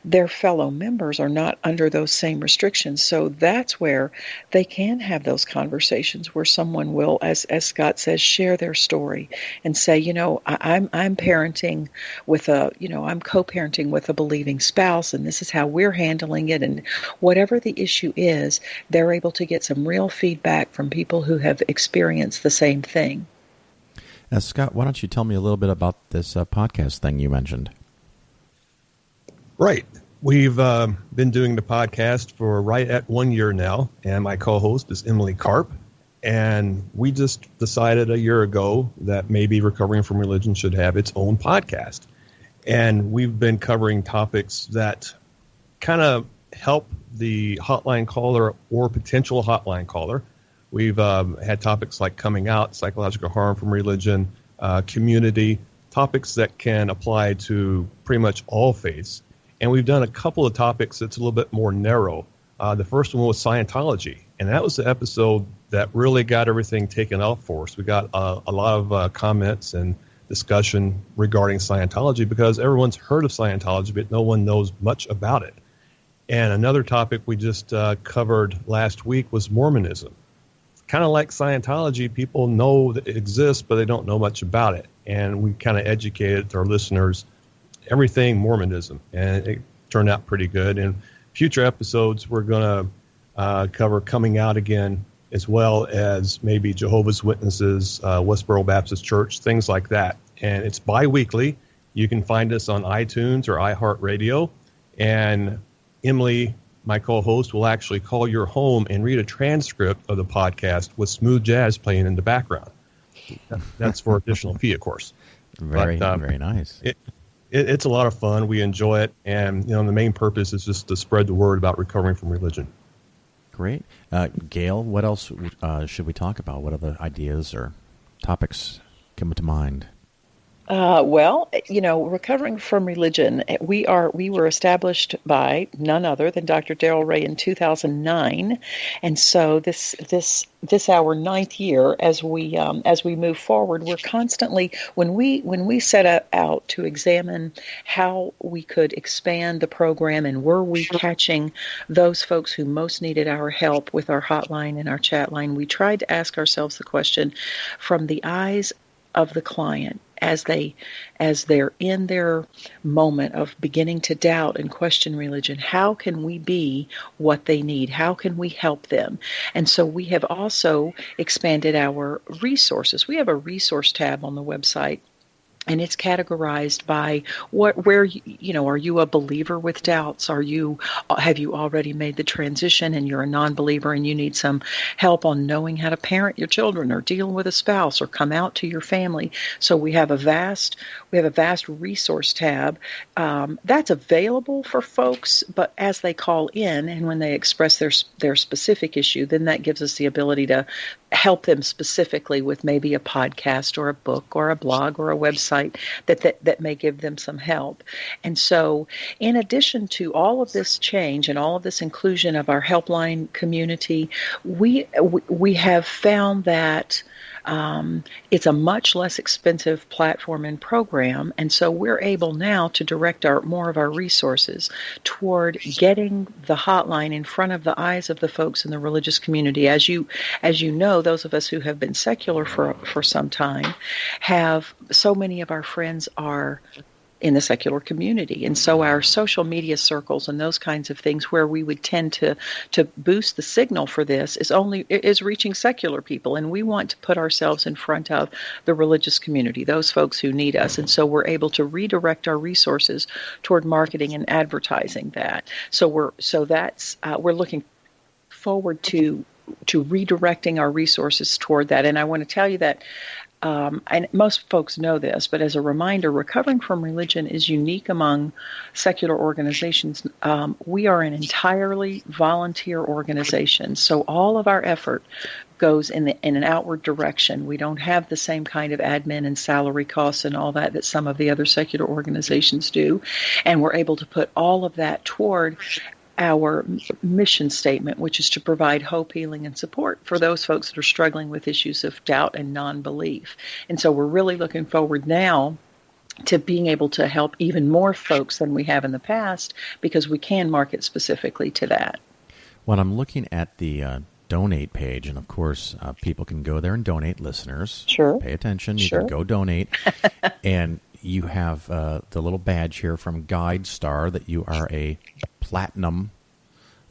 their fellow members are not under those same restrictions. So that's where they can have those conversations where someone will, as Scott says, share their story and say, I'm parenting with I'm co-parenting with a believing spouse, and this is how we're handling it. And whatever the issue is, they're able to get some real feedback from people who have experienced the same thing. Scott, why don't you tell me a little bit about this podcast thing you mentioned? Right. We've been doing the podcast for right at 1 year now, and my co-host is Emily Karp. And we just decided a year ago that maybe Recovering from Religion should have its own podcast. And we've been covering topics that kind of help the hotline caller or potential hotline caller. We've had topics like coming out, psychological harm from religion, community, topics that can apply to pretty much all faiths. And we've done a couple of topics that's a little bit more narrow. The first one was Scientology, and that was the episode that really got everything taken off for us. We got a lot of comments and discussion regarding Scientology because everyone's heard of Scientology, but no one knows much about it. And another topic we just covered last week was Mormonism. Kind of like Scientology, people know that it exists, but they don't know much about it. And we kind of educated our listeners everything Mormonism, and it turned out pretty good. In future episodes, we're going to cover coming out again, as well as maybe Jehovah's Witnesses, Westboro Baptist Church, things like that. And it's bi-weekly. You can find us on iTunes or iHeartRadio. And Emily, my co-host, will actually call your home and read a transcript of the podcast with smooth jazz playing in the background. That's for additional fee, of course. Very nice. It's a lot of fun. We enjoy it. And, the main purpose is just to spread the word about recovering from religion. Great. Gayle, what else should we talk about? What other ideas or topics come to mind? Recovering from religion, we were established by none other than Dr. Darrell Ray in 2009, and so this our ninth year as we move forward, we're constantly when we set out to examine how we could expand the program and were we catching those folks who most needed our help with our hotline and our chat line, we tried to ask ourselves the question from the eyes of the client. As they're in their moment of beginning to doubt and question religion, how can we be what they need? How can we help them? And so we have also expanded our resources. We have a resource tab on the website, and it's categorized by are you a believer with doubts? Have you already made the transition and you're a non-believer and you need some help on knowing how to parent your children or deal with a spouse or come out to your family? So we have a vast resource tab that's available for folks, but as they call in and when they express their specific issue, then that gives us the ability to help them specifically with maybe a podcast or a book or a blog or a website that may give them some help. And so in addition to all of this change and all of this inclusion of our helpline community, we have found that it's a much less expensive platform and program, and so we're able now to direct more of our resources toward getting the hotline in front of the eyes of the folks in the religious community. As you know, those of us who have been secular for some time have so many of our friends are in the secular community. And so our social media circles and those kinds of things where we would tend to boost the signal for this is reaching secular people. And we want to put ourselves in front of the religious community, those folks who need us. And so we're able to redirect our resources toward marketing and advertising that. So we're looking forward to redirecting our resources toward that. And I want to tell you that and most folks know this, but as a reminder, Recovering from Religion is unique among secular organizations. We are an entirely volunteer organization, so all of our effort goes in an outward direction. We don't have the same kind of admin and salary costs and all that some of the other secular organizations do, and we're able to put all of that toward our mission statement, which is to provide hope, healing, and support for those folks that are struggling with issues of doubt and non-belief. And so we're really looking forward now to being able to help even more folks than we have in the past, because we can market specifically to that. When I'm looking at the donate page, and of course people can go there and donate, listeners. Sure. Pay attention. You Sure. can go donate. And you have the little badge here from Guide Star that you are a platinum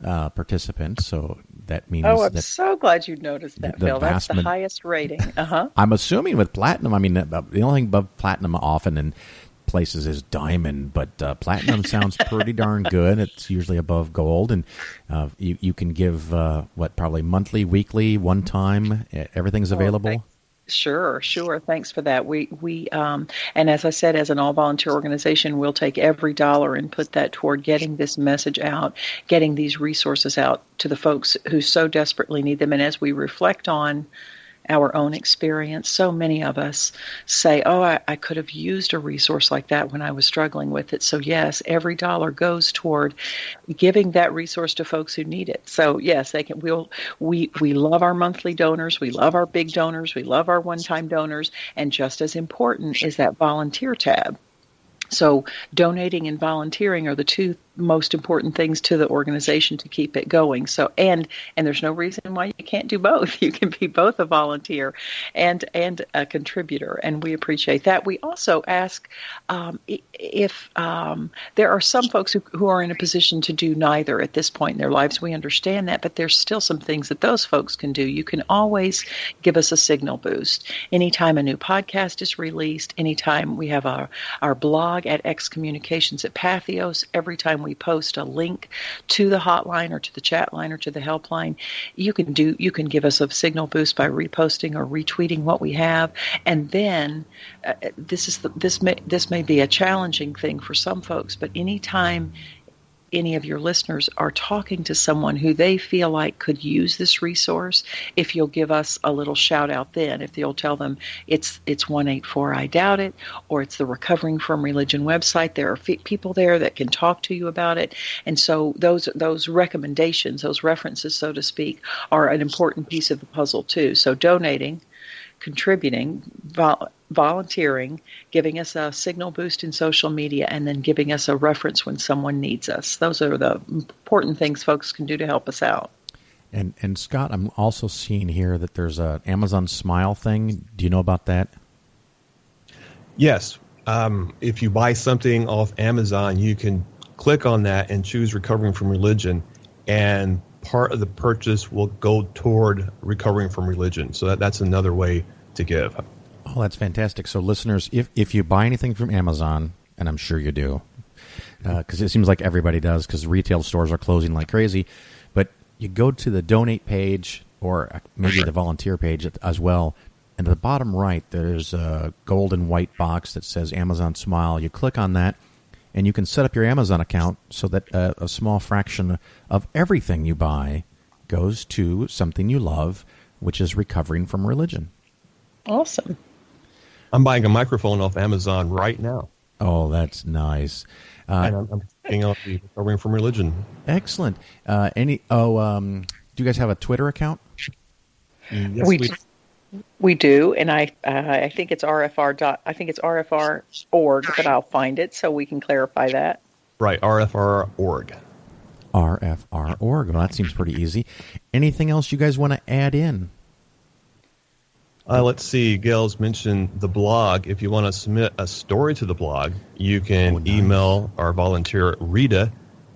participant. So that means I'm that so glad you noticed that, Phil. That's the highest rating. I'm assuming with platinum, I mean, the only thing above platinum often in places is diamond, but platinum sounds pretty darn good. It's usually above gold, and you can give probably monthly, weekly, one time. Everything's available. Sure. Thanks for that. We and as I said, as an all-volunteer organization, we'll take every dollar and put that toward getting this message out, getting these resources out to the folks who so desperately need them. And as we reflect on our own experience, so many of us say, I could have used a resource like that when I was struggling with it. So yes, every dollar goes toward giving that resource to folks who need it. So yes, they can. We love our monthly donors, we love our big donors, we love our one-time donors, and just as important is that volunteer tab. So donating and volunteering are the two most important things to the organization to keep it going. So and there's no reason why you can't do both. You can be both a volunteer and a contributor, and we appreciate that. We also ask if there are some folks who are in a position to do neither at this point in their lives. We understand that, but there's still some things that those folks can do. You can always give us a signal boost. Anytime a new podcast is released, anytime we have our blog at Excommunications at Pathos, every time we post a link to the hotline or to the chat line or to the helpline, you can give us a signal boost by reposting or retweeting what we have. And then this may be a challenging thing for some folks, but anytime any of your listeners are talking to someone who they feel like could use this resource, if you'll give us a little shout out then, if you'll tell them it's 184 I Doubt It, or it's the Recovering from Religion website, there are people there that can talk to you about it. And so those recommendations, those references, so to speak, are an important piece of the puzzle too. So donating, contributing, volunteering, giving us a signal boost in social media, and then giving us a reference when someone needs us. Those are the important things folks can do to help us out. And Scott, I'm also seeing here that there's an Amazon Smile thing. Do you know about that? Yes. If you buy something off Amazon, you can click on that and choose Recovering from Religion, and part of the purchase will go toward Recovering from Religion. So that's another way to give. Oh, that's fantastic. So listeners, if you buy anything from Amazon, and I'm sure you do, because it seems like everybody does, because retail stores are closing like crazy, but you go to the donate page or maybe the volunteer page as well, and at the bottom right, there's a gold and white box that says Amazon Smile. You click on that, and you can set up your Amazon account so that a small fraction of everything you buy goes to something you love, which is Recovering from Religion. Awesome. I'm buying a microphone off Amazon right now. Oh, that's nice. And I'm picking up the Recovering from Religion. Excellent. Do you guys have a Twitter account? Yes, we do, and I think it's RFR. I think it's RFR.org, but I'll find it so we can clarify that. Right, RFR.org. RFR.org. Well, that seems pretty easy. Anything else you guys want to add in? Let's see. Gayle's mentioned the blog. If you want to submit a story to the blog, you can email our volunteer Rita,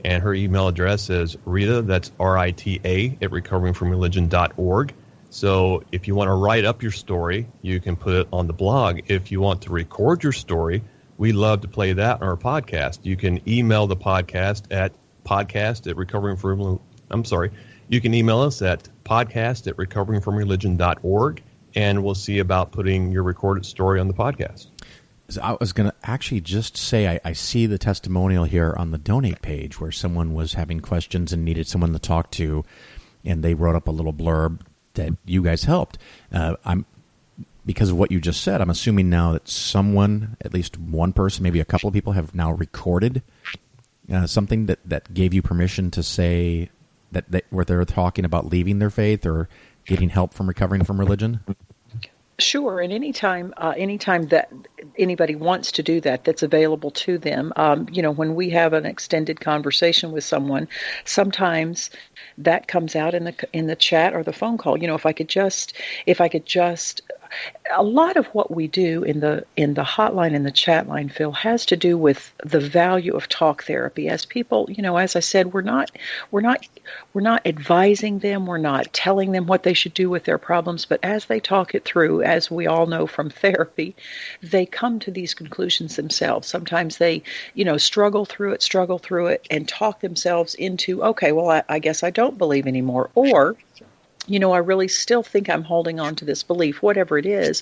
and her email address is Rita, that's RITA, at recoveringfromreligion.org. So if you want to write up your story, you can put it on the blog. If you want to record your story, we love to play that on our podcast. You can email the podcast at you can email us at podcast@recoveringfromreligion.org, and we'll see about putting your recorded story on the podcast. So I was going to actually just say I see the testimonial here on the donate page where someone was having questions and needed someone to talk to, and they wrote up a little blurb that you guys helped. Because of what you just said, I'm assuming now that someone, at least one person, maybe a couple of people, have now recorded something that gave you permission to say that where they're talking about leaving their faith or getting help from recovering from religion. Sure, and anytime that anybody wants to do that, that's available to them. When we have an extended conversation with someone, sometimes that comes out in the chat or the phone call. If I could just, a lot of what we do in the hotline and the chat line, Phil, has to do with the value of talk therapy. As people, as I said, we're not advising them, we're not telling them what they should do with their problems, but as they talk it through, as we all know from therapy, they come to these conclusions themselves. Sometimes they, struggle through it and talk themselves into, okay, well, I guess I don't believe anymore, or I really still think I'm holding on to this belief, whatever it is.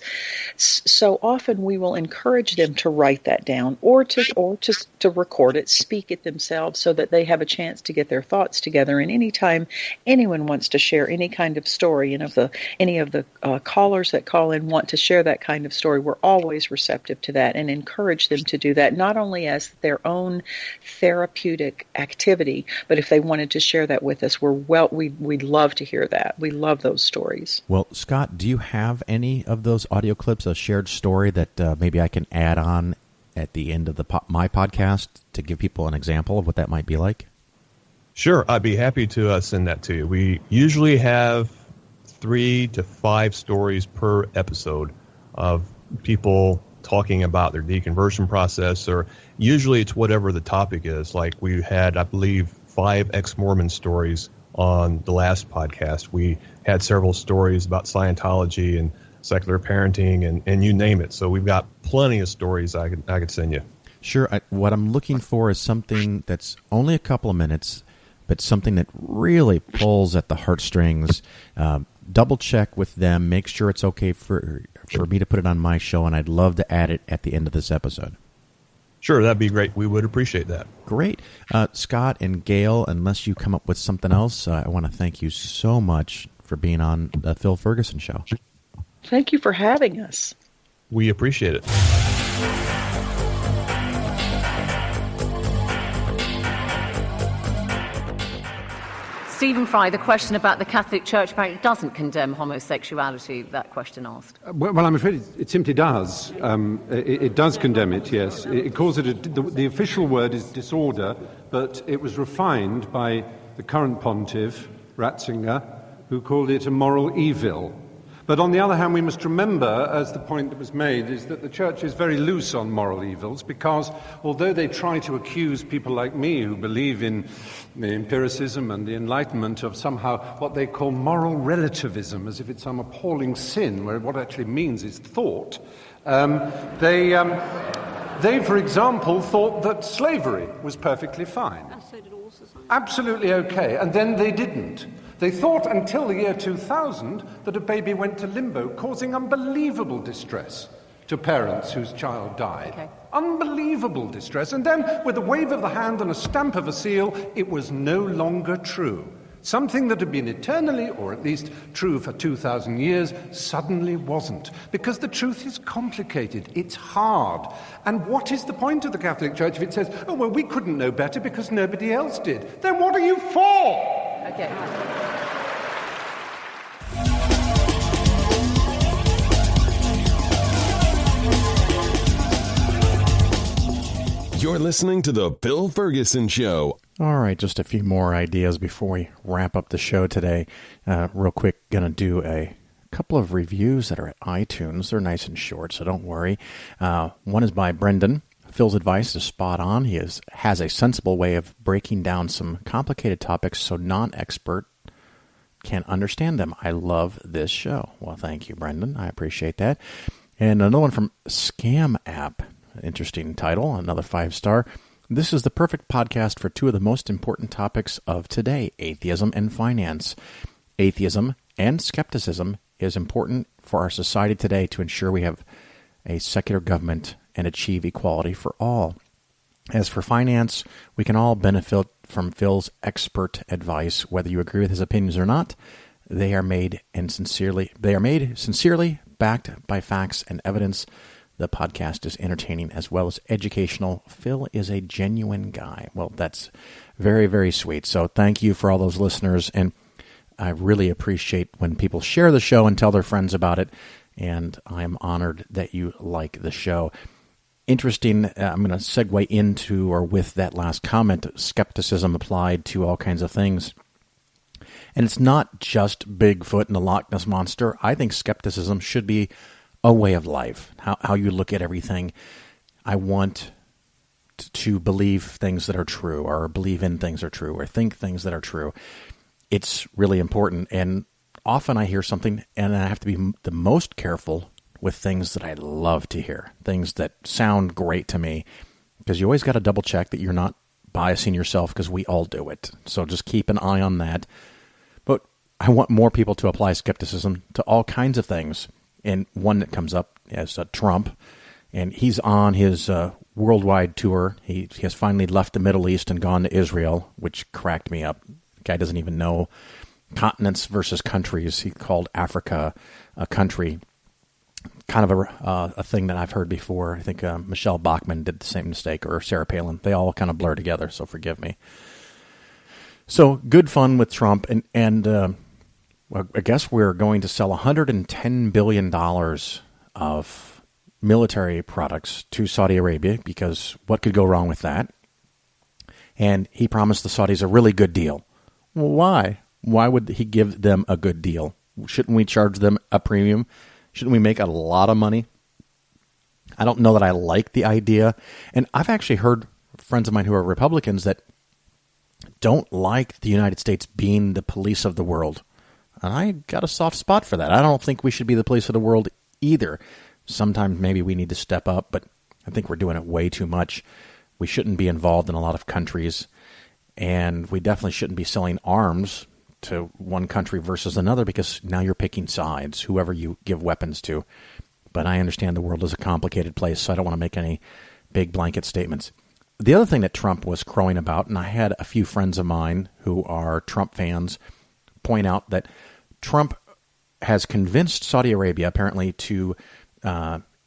So often we will encourage them to write that down or to record it, speak it themselves so that they have a chance to get their thoughts together. And anytime anyone wants to share any kind of story, and any of the callers that call in want to share that kind of story, we're always receptive to that and encourage them to do that, not only as their own therapeutic activity, but if they wanted to share that with us, we'd love to hear that. We love those stories. Well, Scott, do you have any of those audio clips, a shared story that maybe I can add on at the end of my podcast to give people an example of what that might be like? Sure, I'd be happy to send that to you. We usually have 3 to 5 stories per episode of people talking about their deconversion process, or usually it's whatever the topic is. Like we had, I believe, 5 ex-Mormon stories on the last podcast. We had several stories about Scientology and secular parenting and you name it. So we've got plenty of stories I could send you. Sure. What I'm looking for is something that's only a couple of minutes, but something that really pulls at the heartstrings. Double check with them. Make sure it's okay for me to put it on my show, and I'd love to add it at the end of this episode. Sure, that'd be great. We would appreciate that. Great. Scott and Gayle, unless you come up with something else, I want to thank you so much for being on the Phil Ferguson Show. Thank you for having us. We appreciate it. Stephen Fry, the question about the Catholic Church apparently doesn't condemn homosexuality, that question asked. Well, I'm afraid it simply does. It does condemn it, yes. It calls it the official word is disorder, but it was refined by the current pontiff, Ratzinger, who called it a moral evil. But on the other hand, we must remember, as the point that was made, is that the Church is very loose on moral evils, because although they try to accuse people like me who believe in the empiricism and the Enlightenment of somehow what they call moral relativism, as if it's some appalling sin, where what it actually means is thought, they, for example, thought that slavery was perfectly fine. Absolutely okay, and then they didn't. They thought until the year 2000 that a baby went to limbo, causing unbelievable distress to parents whose child died. Okay. Unbelievable distress. And then, with a wave of the hand and a stamp of a seal, it was no longer true. Something that had been eternally, or at least true for 2,000 years, suddenly wasn't. Because the truth is complicated. It's hard. And what is the point of the Catholic Church if it says, oh, well, we couldn't know better because nobody else did? Then what are you for? Okay. You're listening to The Phil Ferguson Show. All right, just a few more ideas before we wrap up the show today. Real quick, going to do a couple of reviews that are at iTunes. They're nice and short, so don't worry. One is by Brendan. Phil's advice is spot on. He has a sensible way of breaking down some complicated topics so non-expert can understand them. I love this show. Well, thank you, Brendan. I appreciate that. And another one from Scam App. Interesting title, another 5-star. This is the perfect podcast for 2 of the most important topics of today, atheism and finance. Atheism and skepticism is important for our society today to ensure we have a secular government and achieve equality for all. As for finance, we can all benefit from Phil's expert advice, whether you agree with his opinions or not. They are made sincerely backed by facts and evidence. The podcast is entertaining as well as educational. Phil is a genuine guy. Well, that's very, very sweet. So thank you for all those listeners, and I really appreciate when people share the show and tell their friends about it, and I'm honored that you like the show. Interesting, I'm going to segue into or with that last comment, skepticism applied to all kinds of things. And it's not just Bigfoot and the Loch Ness Monster. I think skepticism should be a way of life, how you look at everything. I want to believe things that are true, or believe in things that are true, or think things that are true. It's really important. And often I hear something, and I have to be the most careful with things that I love to hear, things that sound great to me, because you always got to double check that you're not biasing yourself, because we all do it. So just keep an eye on that. But I want more people to apply skepticism to all kinds of things. And one that comes up is Trump, and he's on his worldwide tour. He has finally left the Middle East and gone to Israel, which cracked me up. The guy doesn't even know continents versus countries. He called Africa a country. Kind of a thing that I've heard before. I think Michelle Bachmann did the same mistake, or Sarah Palin. They all kind of blur together, so forgive me. So good fun with Trump, and well, I guess we're going to sell $110 billion of military products to Saudi Arabia, because what could go wrong with that? And he promised the Saudis a really good deal. Well, why? Why would he give them a good deal? Shouldn't we charge them a premium? Shouldn't we make a lot of money? I don't know that I like the idea. And I've actually heard friends of mine who are Republicans that don't like the United States being the police of the world. And I got a soft spot for that. I don't think we should be the police of the world either. Sometimes maybe we need to step up, but I think we're doing it way too much. We shouldn't be involved in a lot of countries, and we definitely shouldn't be selling arms to one country versus another, because now you're picking sides, whoever you give weapons to. But I understand the world is a complicated place, so I don't want to make any big blanket statements. The other thing that Trump was crowing about, and I had a few friends of mine who are Trump fans point out that Trump has convinced Saudi Arabia, apparently, to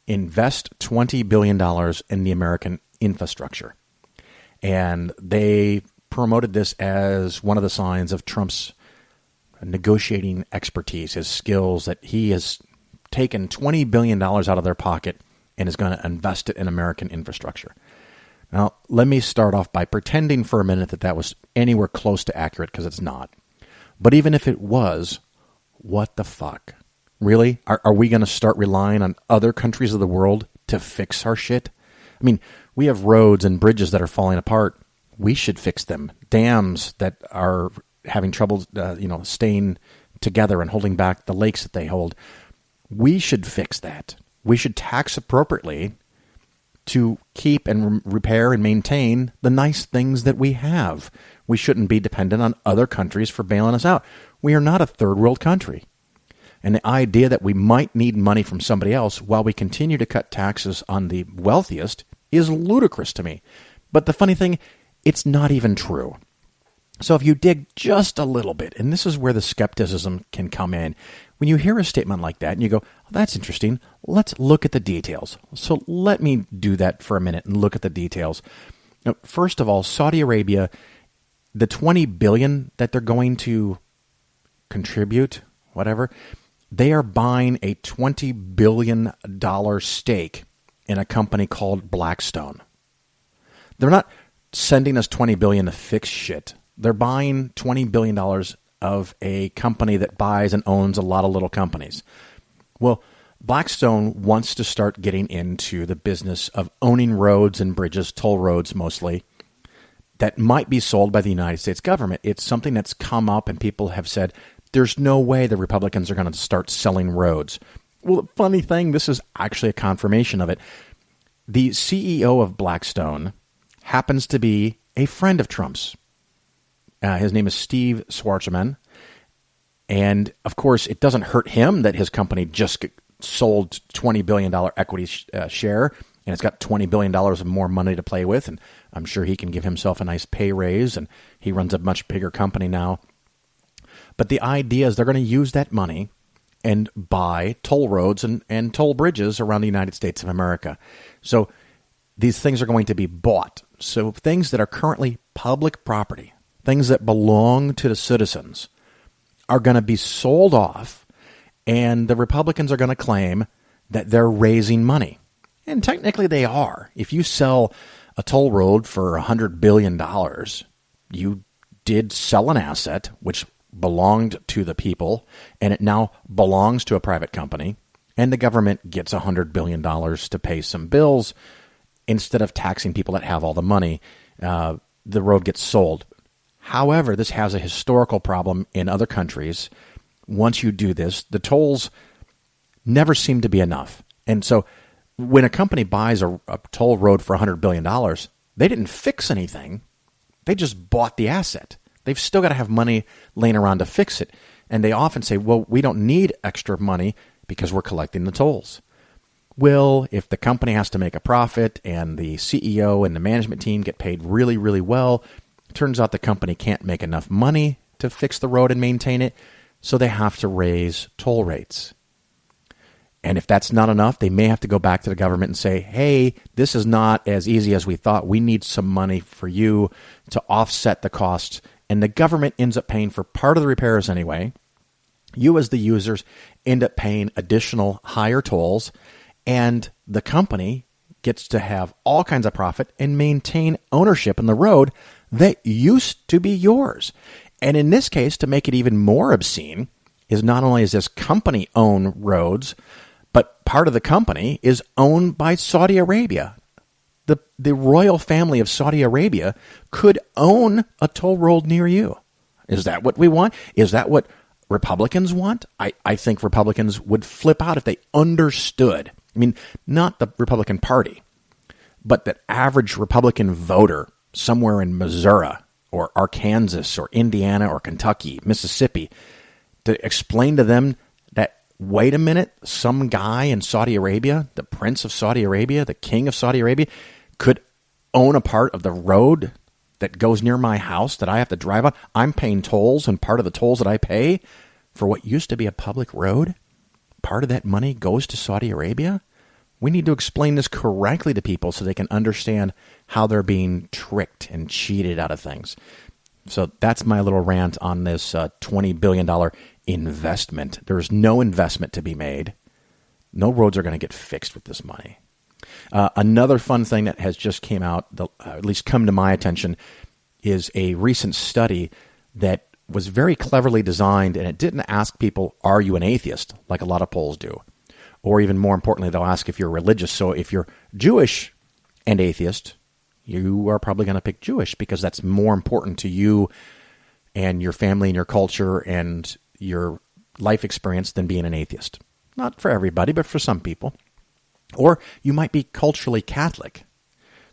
invest $20 billion in the American infrastructure. And they promoted this as one of the signs of Trump's negotiating expertise, his skills, that he has taken $20 billion out of their pocket and is going to invest it in American infrastructure. Now, let me start off by pretending for a minute that that was anywhere close to accurate, because it's not. But even if it was, what the fuck? Really? Are we going to start relying on other countries of the world to fix our shit? I mean, we have roads and bridges that are falling apart. We should fix them. Dams that are having trouble, staying together and holding back the lakes that they hold. We should fix that. We should tax appropriately to keep and repair and maintain the nice things that we have. We shouldn't be dependent on other countries for bailing us out. We are not a third world country. And the idea that we might need money from somebody else while we continue to cut taxes on the wealthiest is ludicrous to me. But the funny thing, it's not even true. So if you dig just a little bit, and this is where the skepticism can come in, when you hear a statement like that and you go, oh, that's interesting, let's look at the details. So let me do that for a minute and look at the details. Now, first of all, Saudi Arabia, the $20 billion that they're going to contribute, whatever, they are buying a $20 billion stake in a company called Blackstone. They're not sending us $20 billion to fix shit. They're buying $20 billion of a company that buys and owns a lot of little companies. Well, Blackstone wants to start getting into the business of owning roads and bridges, toll roads mostly, that might be sold by the United States government. It's something that's come up, and people have said, there's no way the Republicans are going to start selling roads. Well, the funny thing, this is actually a confirmation of it. The CEO of Blackstone happens to be a friend of Trump's. His name is Steve Schwarzman. And, of course, it doesn't hurt him that his company just sold $20 billion equity share, and it's got $20 billion of more money to play with, and I'm sure he can give himself a nice pay raise, and he runs a much bigger company now. But the idea is they're going to use that money and buy toll roads and toll bridges around the United States of America. So these things are going to be bought. So things that are currently public property, things that belong to the citizens, are going to be sold off, and the Republicans are going to claim that they're raising money. And technically they are. If you sell a toll road for $100 billion, you did sell an asset which belonged to the people, and it now belongs to a private company, and the government gets $100 billion to pay some bills. Instead of taxing people that have all the money, the road gets sold. However, this has a historical problem in other countries. Once you do this, the tolls never seem to be enough. And so when a company buys a toll road for $100 billion, they didn't fix anything. They just bought the asset. They've still got to have money laying around to fix it. And they often say, well, we don't need extra money because we're collecting the tolls. Well, if the company has to make a profit and the CEO and the management team get paid really, really well, it turns out the company can't make enough money to fix the road and maintain it, so they have to raise toll rates. And if that's not enough, they may have to go back to the government and say, hey, this is not as easy as we thought. We need some money for you to offset the costs. And the government ends up paying for part of the repairs anyway. You as the users end up paying additional higher tolls, and the company gets to have all kinds of profit and maintain ownership in the road that used to be yours. And in this case, to make it even more obscene, is not only is this company own roads, but part of the company is owned by Saudi Arabia. The royal family of Saudi Arabia could own a toll road near you. Is that what we want? Is that what Republicans want? I think Republicans would flip out if they understood. I mean, not the Republican Party, but the average Republican voter somewhere in Missouri or Arkansas or Indiana or Kentucky, Mississippi, to explain to them that, wait a minute, some guy in Saudi Arabia, the prince of Saudi Arabia, the king of Saudi Arabia, could own a part of the road that goes near my house that I have to drive on. I'm paying tolls, and part of the tolls that I pay for what used to be a public road, part of that money goes to Saudi Arabia. We need to explain this correctly to people so they can understand how they're being tricked and cheated out of things. So that's my little rant on this $20 billion investment. There's no investment to be made. No roads are going to get fixed with this money. Another fun thing that has just came out, at least come to my attention, is a recent study that was very cleverly designed, and it didn't ask people, are you an atheist, like a lot of polls do? Or even more importantly, they'll ask if you're religious. So if you're Jewish and atheist, you are probably going to pick Jewish because that's more important to you and your family and your culture and your life experience than being an atheist. Not for everybody, but for some people. Or you might be culturally Catholic,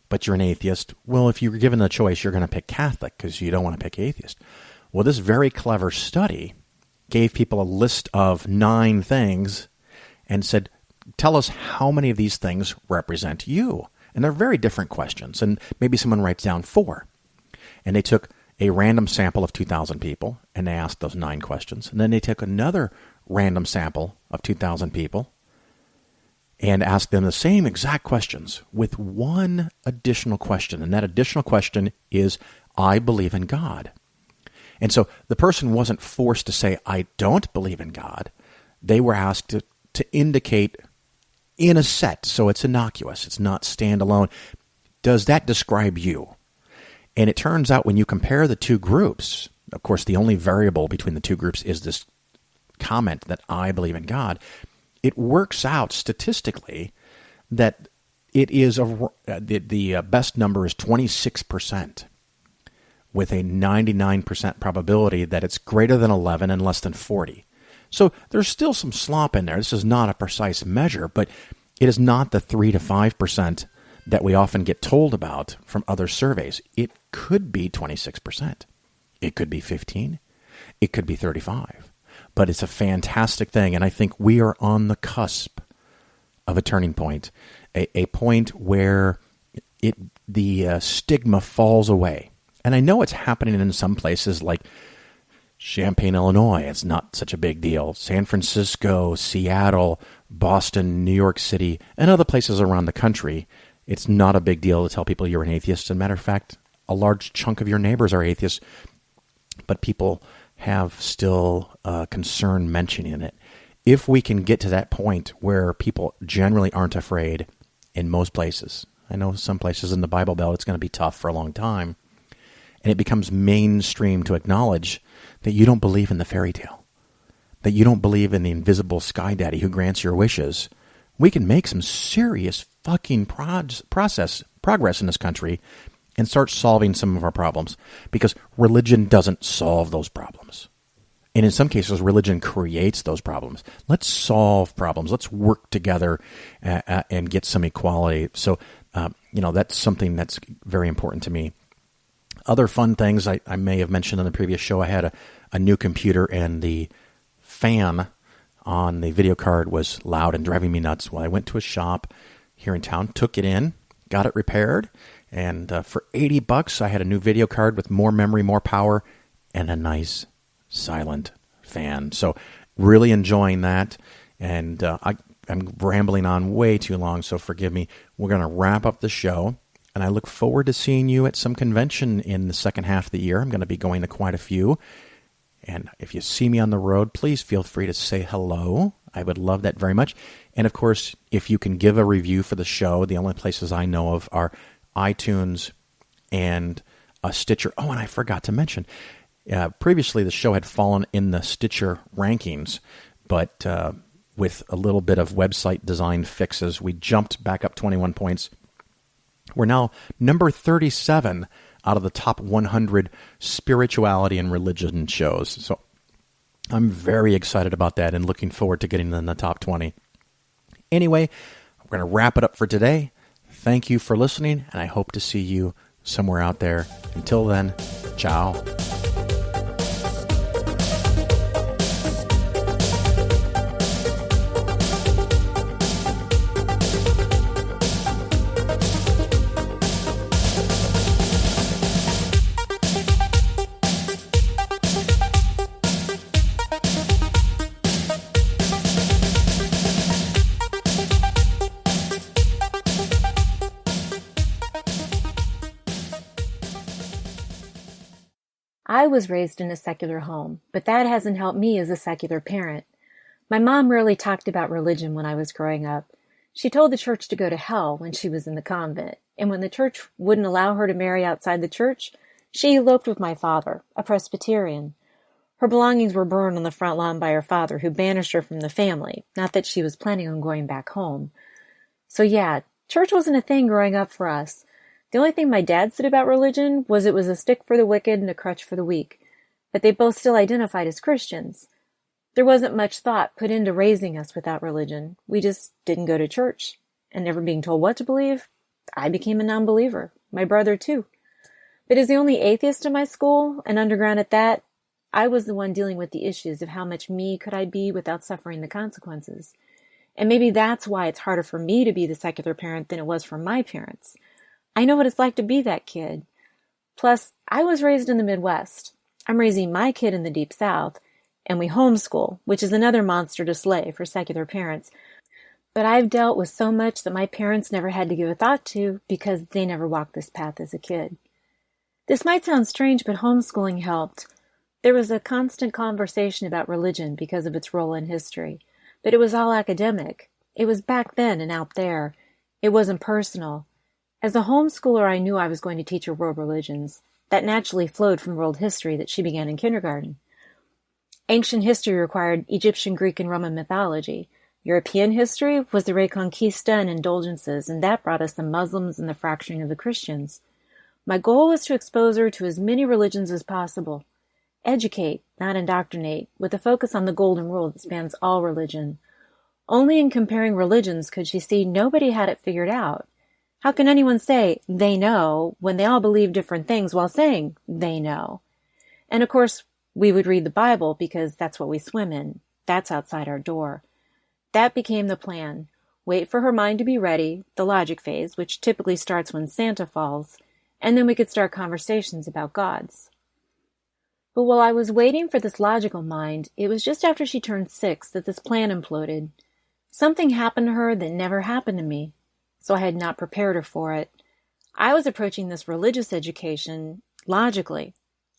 but you're an atheist. Well, if you were given the choice, you're going to pick Catholic because you don't want to pick atheist. Well, this very clever study gave people a list of 9 things and said, tell us how many of these things represent you. And they're very different questions. And maybe someone writes down 4. And they took a random sample of 2,000 people, and they asked those 9 questions. And then they took another random sample of 2,000 people and asked them the same exact questions with one additional question. And that additional question is, I believe in God. And so the person wasn't forced to say, I don't believe in God. They were asked to indicate in a set, so it's innocuous, it's not standalone. Does that describe you? And it turns out when you compare the two groups, of course, the only variable between the two groups is this comment that I believe in God. It works out statistically that it is the best number is 26%, with a 99% probability that it's greater than 11 and less than 40. So there's still some slop in there. This is not a precise measure, but it is not the 3 to 5% that we often get told about from other surveys. It could be 26%. It could be 15. It could be 35. but it's a fantastic thing. And I think we are on the cusp of a turning point, a point where the stigma falls away. And I know it's happening in some places like Champaign, Illinois. It's not such a big deal. San Francisco, Seattle, Boston, New York City, and other places around the country. It's not a big deal to tell people you're an atheist. As a matter of fact, a large chunk of your neighbors are atheists, but people have still concern mentioning it. If we can get to that point where people generally aren't afraid in most places, I know some places in the Bible Belt it's going to be tough for a long time, and it becomes mainstream to acknowledge that you don't believe in the fairy tale, that you don't believe in the invisible sky daddy who grants your wishes, we can make some serious fucking progress in this country and start solving some of our problems, because religion doesn't solve those problems. And in some cases, religion creates those problems. Let's solve problems. Let's work together and get some equality. So, that's something that's very important to me. Other fun things I may have mentioned on the previous show, I had a new computer, and the fan on the video card was loud and driving me nuts. Well, I went to a shop here in town, took it in, got it repaired, and for $80, I had a new video card with more memory, more power, and a nice silent fan. So really enjoying that. And I'm rambling on way too long, so forgive me. We're going to wrap up the show, and I look forward to seeing you at some convention in the second half of the year. I'm going to be going to quite a few. And if you see me on the road, please feel free to say hello. I would love that very much. And of course, if you can give a review for the show, the only places I know of are iTunes and Stitcher. Oh, and I forgot to mention, previously the show had fallen in the Stitcher rankings, but with a little bit of website design fixes, we jumped back up 21 points. We're now number 37 out of the top 100 spirituality and religion shows. So I'm very excited about that and looking forward to getting in the top 20. Anyway, we're going to wrap it up for today. Thank you for listening, and I hope to see you somewhere out there. Until then, ciao. I was raised in a secular home, but that hasn't helped me as a secular parent. My mom rarely talked about religion when I was growing up. She told the church to go to hell when she was in the convent, and when the church wouldn't allow her to marry outside the church, she eloped with my father, a Presbyterian. Her belongings were burned on the front lawn by her father, who banished her from the family, not that she was planning on going back home. So yeah, church wasn't a thing growing up for us. The only thing my dad said about religion was it was a stick for the wicked and a crutch for the weak, but they both still identified as Christians. There wasn't much thought put into raising us without religion. We just didn't go to church, and never being told what to believe, I became a non-believer. My brother too. But as the only atheist in my school, and underground at that, I was the one dealing with the issues of how much me could I be without suffering the consequences. And maybe that's why it's harder for me to be the secular parent than it was for my parents. I know what it's like to be that kid. Plus, I was raised in the Midwest. I'm raising my kid in the Deep South, and we homeschool, which is another monster to slay for secular parents. But I've dealt with so much that my parents never had to give a thought to because they never walked this path as a kid. This might sound strange, but homeschooling helped. There was a constant conversation about religion because of its role in history, but it was all academic. It was back then and out there. It wasn't personal. As a homeschooler, I knew I was going to teach her world religions. That naturally flowed from world history that she began in kindergarten. Ancient history required Egyptian, Greek, and Roman mythology. European history was the Reconquista and indulgences, and that brought us the Muslims and the fracturing of the Christians. My goal was to expose her to as many religions as possible. Educate, not indoctrinate, with a focus on the golden rule that spans all religion. Only in comparing religions could she see nobody had it figured out. How can anyone say they know when they all believe different things while saying they know? And of course, We would read the Bible because that's what we swim in. That's outside our door. That became the plan. Wait for her mind to be ready, the logic phase, which typically starts when Santa falls, and then we could start conversations about gods. But while I was waiting for this logical mind, it was just after she turned 6 that this plan imploded. Something happened to her that never happened to me, so I had not prepared her for it. I was approaching this religious education logically.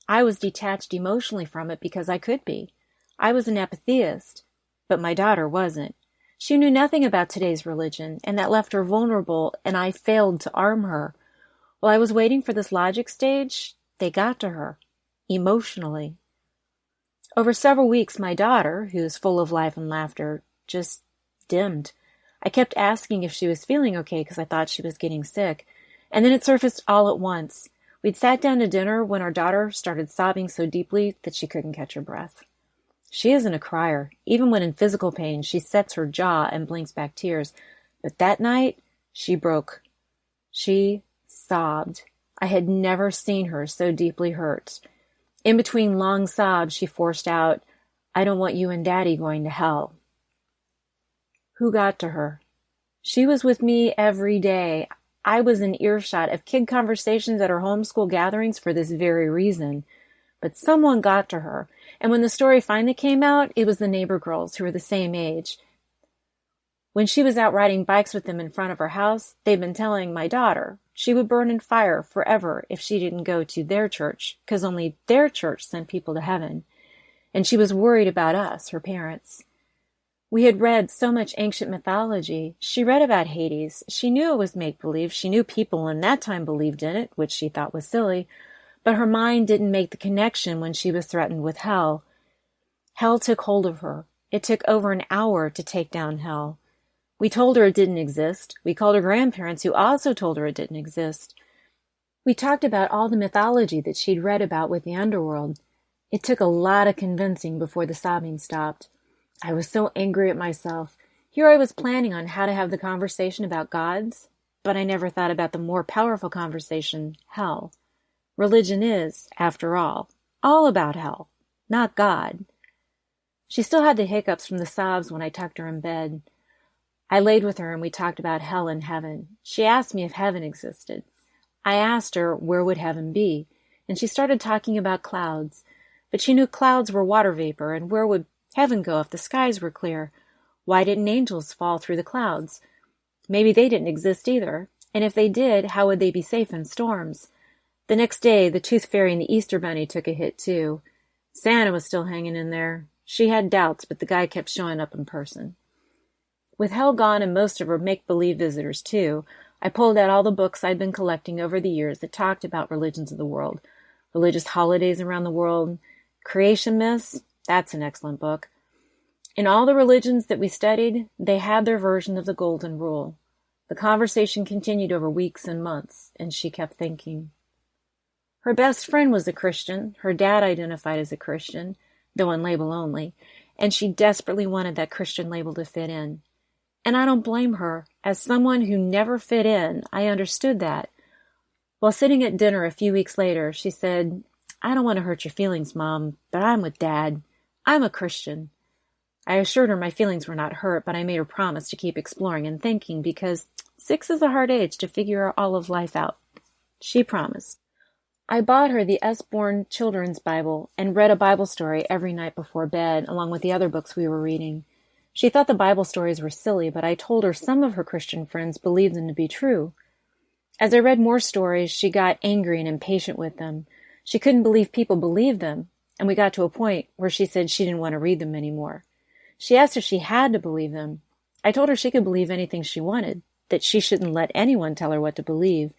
I was detached emotionally from it because I could be. I was an apatheist, but my daughter wasn't. She knew nothing about today's religion, and that left her vulnerable, and I failed to arm her. While I was waiting for this logic stage, they got to her, emotionally. Over several weeks, my daughter, who is full of life and laughter, just dimmed. I kept asking if she was feeling okay because I thought she was getting sick, and then it surfaced all at once. We'd sat down to dinner when our daughter started sobbing so deeply that she couldn't catch her breath. She isn't a crier. Even when in physical pain, she sets her jaw and blinks back tears. But that night, she broke. She sobbed. I had never seen her so deeply hurt. In between long sobs, she forced out, "I don't want you and Daddy going to hell." Who got to her? She was with me every day. I was in earshot of kid conversations at her homeschool gatherings for this very reason. But someone got to her, and when the story finally came out, it was the neighbor girls who were the same age. When she was out riding bikes with them in front of her house, they'd been telling my daughter she would burn in fire forever if she didn't go to their church, because only their church sent people to heaven. And she was worried about us, her parents. We had read so much ancient mythology. She read about Hades. She knew it was make-believe. She knew people in that time believed in it, which she thought was silly. But her mind didn't make the connection when she was threatened with hell. Hell took hold of her. It took over an hour to take down hell. We told her it didn't exist. We called her grandparents, who also told her it didn't exist. We talked about all the mythology that she'd read about with the underworld. It took a lot of convincing before the sobbing stopped. I was so angry at myself. Here I was planning on how to have the conversation about gods, but I never thought about the more powerful conversation, hell. Religion is, after all about hell, not God. She still had the hiccups from the sobs when I tucked her in bed. I laid with her and we talked about hell and heaven. She asked me if heaven existed. I asked her where would heaven be, and she started talking about clouds. But she knew clouds were water vapor, and where would heaven go if the skies were clear? Why didn't angels fall through the clouds? Maybe they didn't exist either, and if they did, how would they be safe in storms? The next day, the Tooth Fairy and the Easter Bunny took a hit, too. Santa was still hanging in there. She had doubts, but the guy kept showing up in person. With hell gone and most of her make-believe visitors, too, I pulled out all the books I'd been collecting over the years that talked about religions of the world. Religious holidays around the world. Creation myths, that's an excellent book. In all the religions that we studied, they had their version of the Golden Rule. The conversation continued over weeks and months, and she kept thinking. Her best friend was a Christian. Her dad identified as a Christian, though on label only, and she desperately wanted that Christian label to fit in. And I don't blame her. As someone who never fit in, I understood that. While sitting at dinner a few weeks later, she said, "I don't want to hurt your feelings, Mom, but I'm with Dad. I'm a Christian." I assured her my feelings were not hurt, but I made her promise to keep exploring and thinking because 6 is a hard age to figure all of life out. She promised. I bought her the Usborne Children's Bible and read a Bible story every night before bed, along with the other books we were reading. She thought the Bible stories were silly, but I told her some of her Christian friends believed them to be true. As I read more stories, she got angry and impatient with them. She couldn't believe people believed them, and we got to a point where she said she didn't want to read them anymore. She asked if she had to believe them. I told her she could believe anything she wanted, that she shouldn't let anyone tell her what to believe.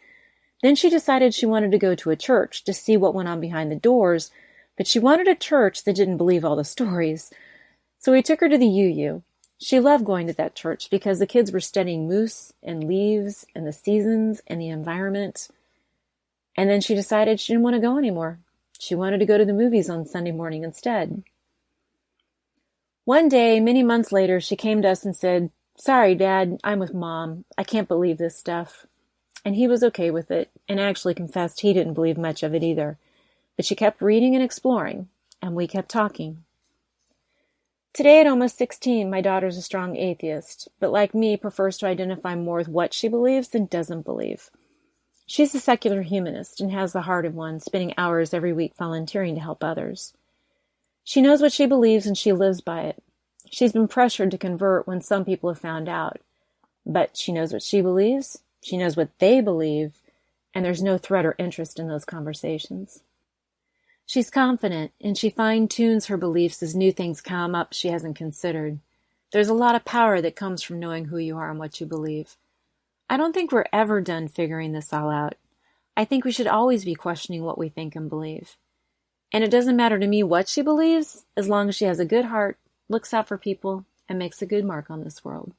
Then she decided she wanted to go to a church to see what went on behind the doors, but she wanted a church that didn't believe all the stories. So we took her to the UU. She loved going to that church because the kids were studying moose and leaves and the seasons and the environment. And then she decided she didn't want to go anymore. She wanted to go to the movies on Sunday morning instead. One day, many months later, she came to us and said, "Sorry, Dad, I'm with Mom. I can't believe this stuff." And he was okay with it, and actually confessed he didn't believe much of it either. But she kept reading and exploring. And we kept talking. Today at almost 16, my daughter's a strong atheist, but like me, prefers to identify more with what she believes than doesn't believe. She's a secular humanist and has the heart of one, spending hours every week volunteering to help others. She knows what she believes and she lives by it. She's been pressured to convert when some people have found out. But she knows what she believes, she knows what they believe, and there's no threat or interest in those conversations. She's confident, and she fine-tunes her beliefs as new things come up she hasn't considered. There's a lot of power that comes from knowing who you are and what you believe. I don't think we're ever done figuring this all out. I think we should always be questioning what we think and believe. And it doesn't matter to me what she believes, as long as she has a good heart, looks out for people, and makes a good mark on this world.